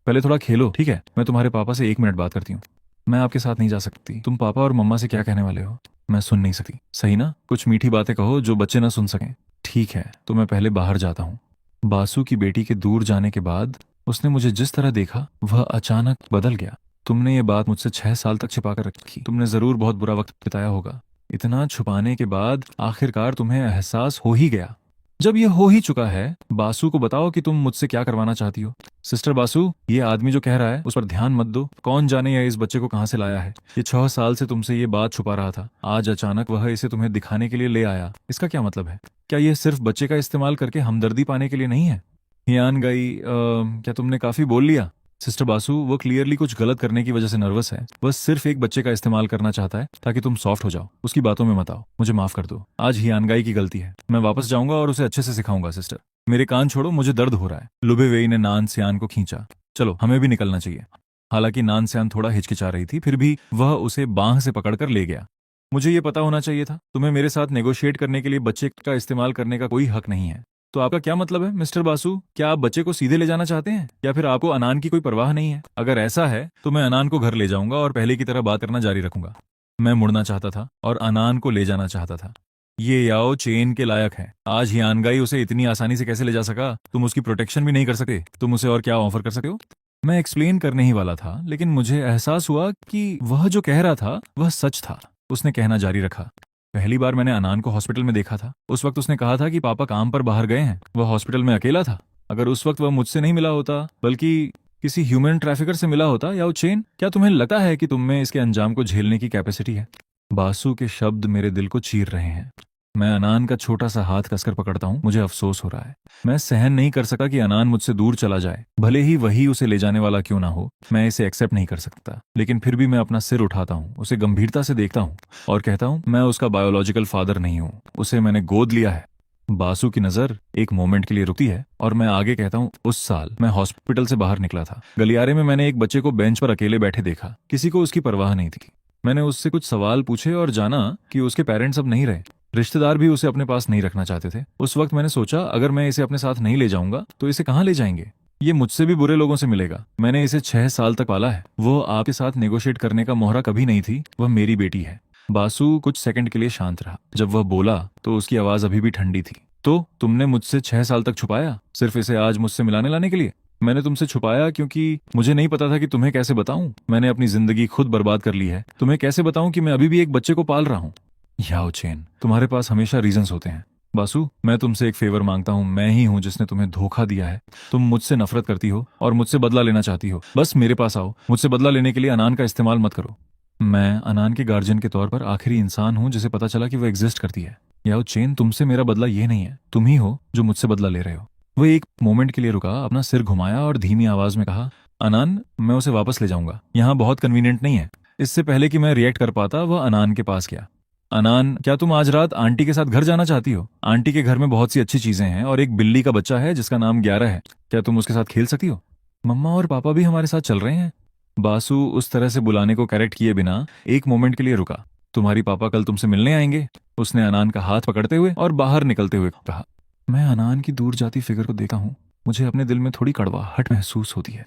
पहले थोड़ा खेलो, ठीक है? मैं तुम्हारे पापा से 1 मिनट बात करती हूँ। मैं आपके साथ नहीं जा सकती। तुम पापा और मम्मा से क्या कहने वाले हो? मैं सुन नहीं सकती, सही ना? कुछ मीठी बातें कहो जो बच्चे ना सुन सकें। ठीक है, तो मैं पहले बाहर जाता हूँ। बासु की बेटी के दूर जाने के बाद उसने मुझे जिस तरह देखा वह अचानक बदल गया। तुमने ये बात मुझसे 6 साल तक छिपा कर रखी। तुमने जरूर बहुत बुरा वक्त बिताया होगा। इतना छुपाने के बाद आखिरकार तुम्हें एहसास हो ही गया। जब ये हो ही चुका है, बासु को बताओ कि तुम मुझसे क्या करवाना चाहती हो। सिस्टर बासु, ये आदमी जो कह रहा है उस पर ध्यान मत दो। कौन जाने यह इस बच्चे को कहाँ से लाया है। ये 6 साल से तुमसे ये बात छुपा रहा था, आज अचानक वह इसे तुम्हें दिखाने के लिए ले आया। इसका क्या मतलब है? क्या यह सिर्फ बच्चे का इस्तेमाल करके हमदर्दी पाने के लिए नहीं है? हियान गई, क्या तुमने काफी बोल लिया? सिस्टर बासु, वो क्लियरली कुछ गलत करने की वजह से नर्वस है। बस सिर्फ एक बच्चे का इस्तेमाल करना चाहता है ताकि तुम सॉफ्ट हो जाओ। उसकी बातों में मत आओ। मुझे माफ कर दो, आज हियानगाई की गलती है। मैं वापस जाऊंगा और उसे अच्छे से सिखाऊंगा। सिस्टर, मेरे कान छोड़ो, मुझे दर्द हो रहा है। लुबे ने नान सियान को खींचा। चलो, हमें भी निकलना चाहिए। हालांकि नान सियान थोड़ा हिचकिचा रही थी, फिर भी वह उसे बांह से पकड़कर ले गया। मुझे ये पता होना चाहिए था, तुम्हें मेरे साथ नेगोशिएट करने के लिए बच्चे का इस्तेमाल करने का कोई हक नहीं है। तो आपका क्या मतलब है मिस्टर बासु? क्या आप बच्चे को सीधे ले जाना चाहते हैं, या फिर आपको अनान की कोई परवाह नहीं है? अगर ऐसा है तो मैं अनान को घर ले जाऊंगा और पहले की तरह बात करना जारी रखूंगा। मैं मुड़ना चाहता था और अनान को ले जाना चाहता था। ये याओ चेन के लायक है। आज हियानगाई उसे इतनी आसानी से कैसे ले जा सका? तुम उसकी प्रोटेक्शन भी नहीं कर सके। तुम उसे और क्या ऑफर कर सकते हो? मैं एक्सप्लेन करने ही वाला था, लेकिन मुझे एहसास हुआ कि वह जो कह रहा था वह सच था। उसने कहना जारी रखा। पहली बार मैंने अनान को हॉस्पिटल में देखा था। उस वक्त उसने कहा था कि पापा काम पर बाहर गए हैं। वह हॉस्पिटल में अकेला था। अगर उस वक्त वह मुझसे नहीं मिला होता, बल्कि किसी ह्यूमन ट्रैफिकर से मिला होता, या चेन, क्या तुम्हें लगता है कि तुम में इसके अंजाम को झेलने की कैपेसिटी है? बासु के शब्द मेरे दिल को चीर रहे हैं। मैं अनान का छोटा सा हाथ कसकर पकड़ता हूँ। मुझे अफसोस हो रहा है। मैं सहन नहीं कर सका कि अनान मुझसे दूर चला जाए, भले ही वही उसे ले जाने वाला क्यों ना हो। मैं इसे एक्सेप्ट नहीं कर सकता, लेकिन फिर भी मैं अपना सिर उठाता हूँ, उसे गंभीरता से देखता हूँ और कहता हूँ, मैं उसका बायोलॉजिकल फादर नहीं हूँ। उसे मैंने गोद लिया है। बासु की नजर एक मोमेंट के लिए रुकती है और मैं आगे कहता हूँ, उस साल मैं हॉस्पिटल से बाहर निकला था। गलियारे में मैंने एक बच्चे को बेंच पर अकेले बैठे देखा। किसी को उसकी परवाह नहीं थी। मैंने उससे कुछ सवाल पूछे और जाना कि उसके पेरेंट्स अब नहीं रहे। रिश्तेदार भी उसे अपने पास नहीं रखना चाहते थे। उस वक्त मैंने सोचा, अगर मैं इसे अपने साथ नहीं ले जाऊंगा तो इसे कहाँ ले जाएंगे? ये मुझसे भी बुरे लोगों से मिलेगा। मैंने इसे 6 साल तक पाला है। वो आपके साथ नेगोशिएट करने का मोहरा कभी नहीं थी। वह मेरी बेटी है। बासु कुछ सेकंड के लिए शांत रहा। जब वह बोला तो उसकी आवाज अभी भी ठंडी थी। तो तुमने मुझसे 6 साल तक छुपाया, सिर्फ इसे आज मुझसे मिलाने लाने के लिए? मैंने तुमसे छुपाया क्योंकि मुझे नहीं पता था कि तुम्हें कैसे बताऊं। मैंने अपनी जिंदगी खुद बर्बाद कर ली है। तुम्हें कैसे बताऊं कि मैं अभी भी एक बच्चे को पाल रहा हूं? याओ चेन, तुम्हारे पास हमेशा रीजंस होते हैं। बासु, मैं तुमसे एक फेवर मांगता हूँ। मैं ही हूँ जिसने तुम्हें धोखा दिया है। तुम मुझसे नफरत करती हो और मुझसे बदला लेना चाहती हो। बस मेरे पास आओ। मुझसे बदला लेने के लिए अनान का इस्तेमाल मत करो। मैं अनान के गार्जियन के तौर पर आखिरी इंसान हूँ जिसे पता चला कि वो एग्जिस्ट करती है। याओ चेन, तुमसे मेरा बदला ये नहीं है। तुम ही हो जो मुझसे बदला ले रहे हो। वो एक मोमेंट के लिए रुका, अपना सिर घुमाया और धीमी आवाज में कहा, अनान, मैं उसे वापस ले जाऊंगा। यहाँ बहुत कन्वीनियंट नहीं है। इससे पहले कि मैं रिएक्ट कर पाता, वह अनान के पास गया। अनान, क्या तुम आज रात आंटी के साथ घर जाना चाहती हो? आंटी के घर में बहुत सी अच्छी चीजें हैं और एक बिल्ली का बच्चा है जिसका नाम 11 है। क्या तुम उसके साथ खेल सकती हो? मम्मा और पापा भी हमारे साथ चल रहे हैं। बासु उस तरह से बुलाने को करेक्ट किए बिना एक मोमेंट के लिए रुका। तुम्हारी पापा कल तुमसे मिलने आएंगे, उसने अनान का हाथ पकड़ते हुए और बाहर निकलते हुए कहा। मैं अनान की दूर जाती फिगर को देखा हूँ। मुझे अपने दिल में थोड़ी कड़वाहट महसूस होती है।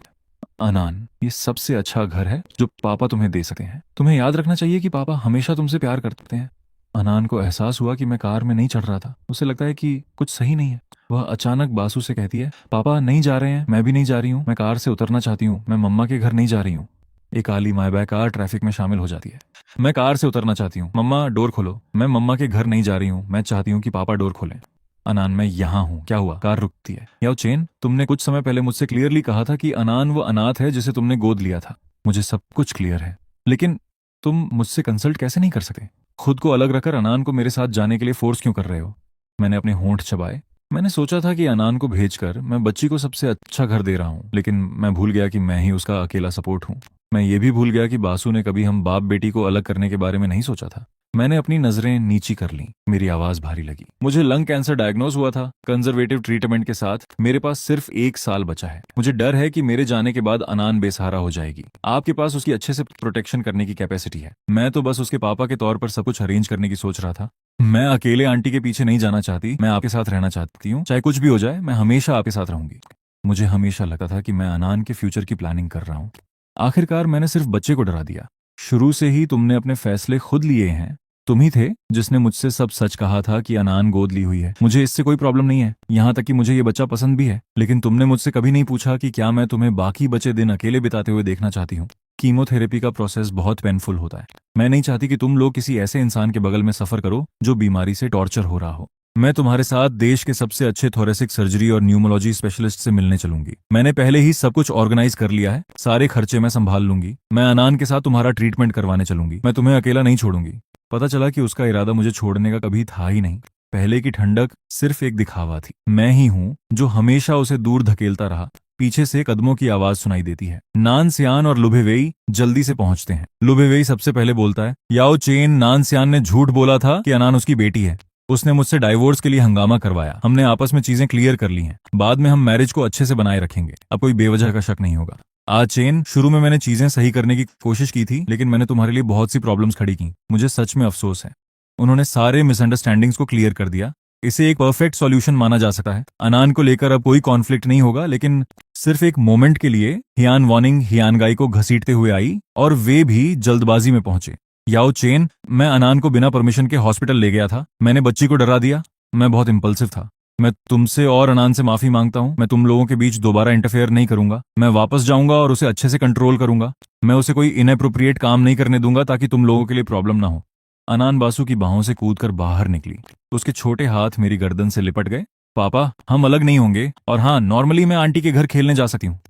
अनान, ये सबसे अच्छा घर है जो पापा तुम्हें दे सके हैं। तुम्हें याद रखना चाहिए कि पापा हमेशा तुमसे प्यार करते हैं। अनान को एहसास हुआ कि मैं कार में नहीं चढ़ रहा था। उसे लगता है कि कुछ सही नहीं है। वह अचानक बासु से कहती है, पापा नहीं जा रहे हैं। मैं भी नहीं जा रही हूँ। मैं कार से उतरना चाहती हूँ। मैं मम्मा के घर नहीं जा रही हूँ। एक आली मायबा कार ट्रैफिक में शामिल हो जाती है। मैं कार से उतरना चाहती हूँ। मम्मा डोर खोलो। मैं मम्मा के घर नहीं जा रही हूँ। मैं चाहती हूँ कि पापा डोर खोलें। अनान, मैं यहाँ हूँ। क्या हुआ? कार रुकती है। याओ चेन, तुमने कुछ समय पहले मुझसे क्लियरली कहा था कि अनान वो अनाथ है जिसे तुमने गोद लिया था। मुझे सब कुछ क्लियर है, लेकिन तुम मुझसे कंसल्ट कैसे नहीं कर सके? खुद को अलग रखकर अनान को मेरे साथ जाने के लिए फोर्स क्यों कर रहे हो? मैंने अपने होंठ चबाए। मैंने सोचा था कि अनान को भेजकर मैं बच्ची को सबसे अच्छा घर दे रहा हूँ, लेकिन मैं भूल गया कि मैं ही उसका अकेला सपोर्ट हूँ। मैं ये भी भूल गया कि बासु ने कभी हम बाप बेटी को अलग करने के बारे में नहीं सोचा था। मैंने अपनी नजरें नीची कर ली। मेरी आवाज भारी लगी। मुझे लंग कैंसर डायग्नोज हुआ था। कंजर्वेटिव ट्रीटमेंट के साथ मेरे पास सिर्फ 1 साल बचा है। मुझे डर है कि मेरे जाने के बाद अनान बेसहारा हो जाएगी। आपके पास उसकी अच्छे से प्रोटेक्शन करने की कैपेसिटी है। मैं तो बस उसके पापा के तौर पर सब कुछ अरेंज करने की सोच रहा था। मैं अकेले आंटी के पीछे नहीं जाना चाहती। मैं आपके साथ रहना चाहती हूँ। चाहे कुछ भी हो जाए, मैं हमेशा आपके साथ रहूंगी। मुझे हमेशा लगता था कि मैं अनान के फ्यूचर की प्लानिंग कर रहा हूँ। आखिरकार मैंने सिर्फ बच्चे को डरा दिया। शुरू से ही तुमने अपने फैसले खुद लिए हैं। तुम ही थे जिसने मुझसे सब सच कहा था कि अनान गोद ली हुई है। मुझे इससे कोई प्रॉब्लम नहीं है, यहाँ तक कि मुझे ये बच्चा पसंद भी है, लेकिन तुमने मुझसे कभी नहीं पूछा कि क्या मैं तुम्हें बाकी बचे दिन अकेले बिताते हुए देखना चाहती हूँ। कीमोथेरेपी का प्रोसेस बहुत पेनफुल होता है। मैं नहीं चाहती कि तुम लोग किसी ऐसे इंसान के बगल में सफर करो जो बीमारी से टॉर्चर हो रहा हो। मैं तुम्हारे साथ देश के सबसे अच्छे थोरेसिक सर्जरी और न्यूमोलॉजी स्पेशलिस्ट से मिलने चलूंगी। मैंने पहले ही सब कुछ ऑर्गेनाइज कर लिया है, सारे खर्चे मैं संभाल लूंगी। मैं अनान के साथ तुम्हारा ट्रीटमेंट करवाने चलूंगी। मैं तुम्हें अकेला नहीं छोड़ूंगी। पता चला कि उसका इरादा मुझे छोड़ने का कभी था ही नहीं। पहले की ठंडक सिर्फ एक दिखावा थी। मैं ही हूं जो हमेशा उसे दूर धकेलता रहा। पीछे से कदमों की आवाज सुनाई देती है। नान सियान और लुभेवेई जल्दी से पहुंचते हैं। लुभेवेई सबसे पहले बोलता है, याओ चेन, नान सियान ने झूठ बोला था कि अनान उसकी बेटी है। उसने मुझसे डाइवोर्स के लिए हंगामा करवाया। हमने आपस में चीजें क्लियर कर ली हैं। बाद में हम मैरिज को अच्छे से बनाए रखेंगे। अब कोई बेवजह का शक नहीं होगा। आज चेन, शुरू में मैंने चीजें सही करने की कोशिश की थी, लेकिन मैंने तुम्हारे लिए बहुत सी प्रॉब्लम्स खड़ी की। मुझे सच में अफसोस है। उन्होंने सारे मिसअंडरस्टैंडिंग्स को क्लियर कर दिया। इसे एक परफेक्ट सॉल्यूशन माना जा सकता है। अनान को लेकर अब कोई कॉन्फ्लिक्ट नहीं होगा, लेकिन सिर्फ एक मोमेंट के लिए हियान वार्निंग हियानगाई को घसीटते हुए आई और वे भी जल्दबाजी में पहुंचे। याओ चेन, मैं अनान को बिना परमिशन के हॉस्पिटल ले गया था। मैंने बच्ची को डरा दिया। मैं बहुत इम्पल्सिव था। मैं तुमसे और अनान से माफी मांगता हूँ। मैं तुम लोगों के बीच दोबारा इंटरफेयर नहीं करूंगा। मैं वापस जाऊंगा और उसे अच्छे से कंट्रोल करूंगा। मैं उसे कोई इनएप्रोप्रिएट काम नहीं करने दूंगा ताकि तुम लोगों के लिए प्रॉब्लम ना हो। अनान बासु की बाहों से कूदकर बाहर निकली। उसके छोटे हाथ मेरी गर्दन से लिपट गए। पापा, हम अलग नहीं होंगे, और हाँ, नॉर्मली मैं आंटी के घर खेलने जा सकती हूँ।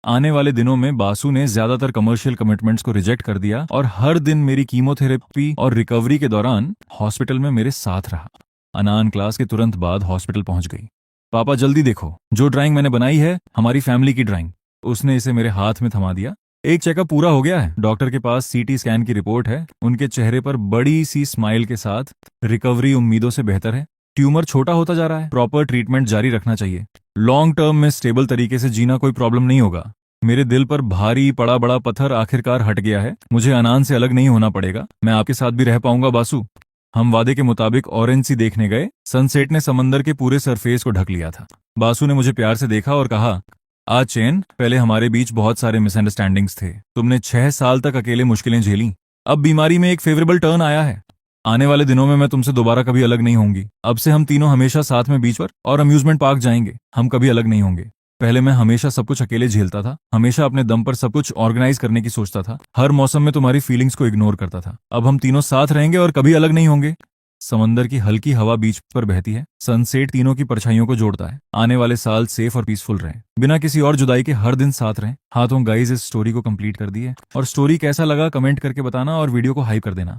आने वाले दिनों में बासु ने ज्यादातर कमर्शियल कमिटमेंट्स को रिजेक्ट कर दिया और हर दिन मेरी कीमोथेरेपी और रिकवरी के दौरान हॉस्पिटल में मेरे साथ रहा। अनान क्लास के तुरंत बाद हॉस्पिटल पहुंच गई। पापा, जल्दी देखो, जो ड्राइंग मैंने बनाई है, हमारी फैमिली की ड्राइंग। उसने इसे मेरे हाथ में थमा दिया। एक चेकअप पूरा हो गया है। डॉक्टर के पास सीटी स्कैन की रिपोर्ट है। उनके चेहरे पर बड़ी सी स्माइल के साथ, रिकवरी उम्मीदों से बेहतर है। ट्यूमर छोटा होता जा रहा है। प्रॉपर ट्रीटमेंट जारी रखना चाहिए। लॉन्ग टर्म में स्टेबल तरीके से जीना कोई प्रॉब्लम नहीं होगा। मेरे दिल पर भारी पड़ा बड़ा पत्थर आखिरकार हट गया है। मुझे अनान से अलग नहीं होना पड़ेगा। मैं आपके साथ भी रह पाऊंगा बासु। हम वादे के मुताबिक ऑरेंज सी देखने गए। सनसेट ने समंदर के पूरे सरफेस को ढक लिया था। बासु ने मुझे प्यार से देखा और कहा, आज चैन, पहले हमारे बीच बहुत सारे मिसअंडरस्टैंडिंग्स थे। तुमने 6 साल तक अकेले मुश्किलें झेली। अब बीमारी में एक फेवरेबल टर्न आया है। आने वाले दिनों में मैं तुमसे दोबारा कभी अलग नहीं होंगी। अब से हम तीनों हमेशा साथ में बीच पर और अम्यूजमेंट पार्क जाएंगे। हम कभी अलग नहीं होंगे। पहले मैं हमेशा सब कुछ अकेले झेलता था, हमेशा अपने दम पर सब कुछ ऑर्गेनाइज करने की सोचता था, हर मौसम में तुम्हारी फीलिंग्स को इग्नोर करता था। अब हम तीनों साथ रहेंगे और कभी अलग नहीं होंगे। समंदर की हल्की हवा बीच पर बहती है। सनसेट तीनों की परछाइयों को जोड़ता है। आने वाले साल सेफ और पीसफुल रहें, बिना किसी और जुदाई के हर दिन साथ रहें। हाथों गाइस, इस स्टोरी को कंप्लीट कर दिए, और स्टोरी कैसा लगा कमेंट करके बताना और वीडियो को हाइप कर देना।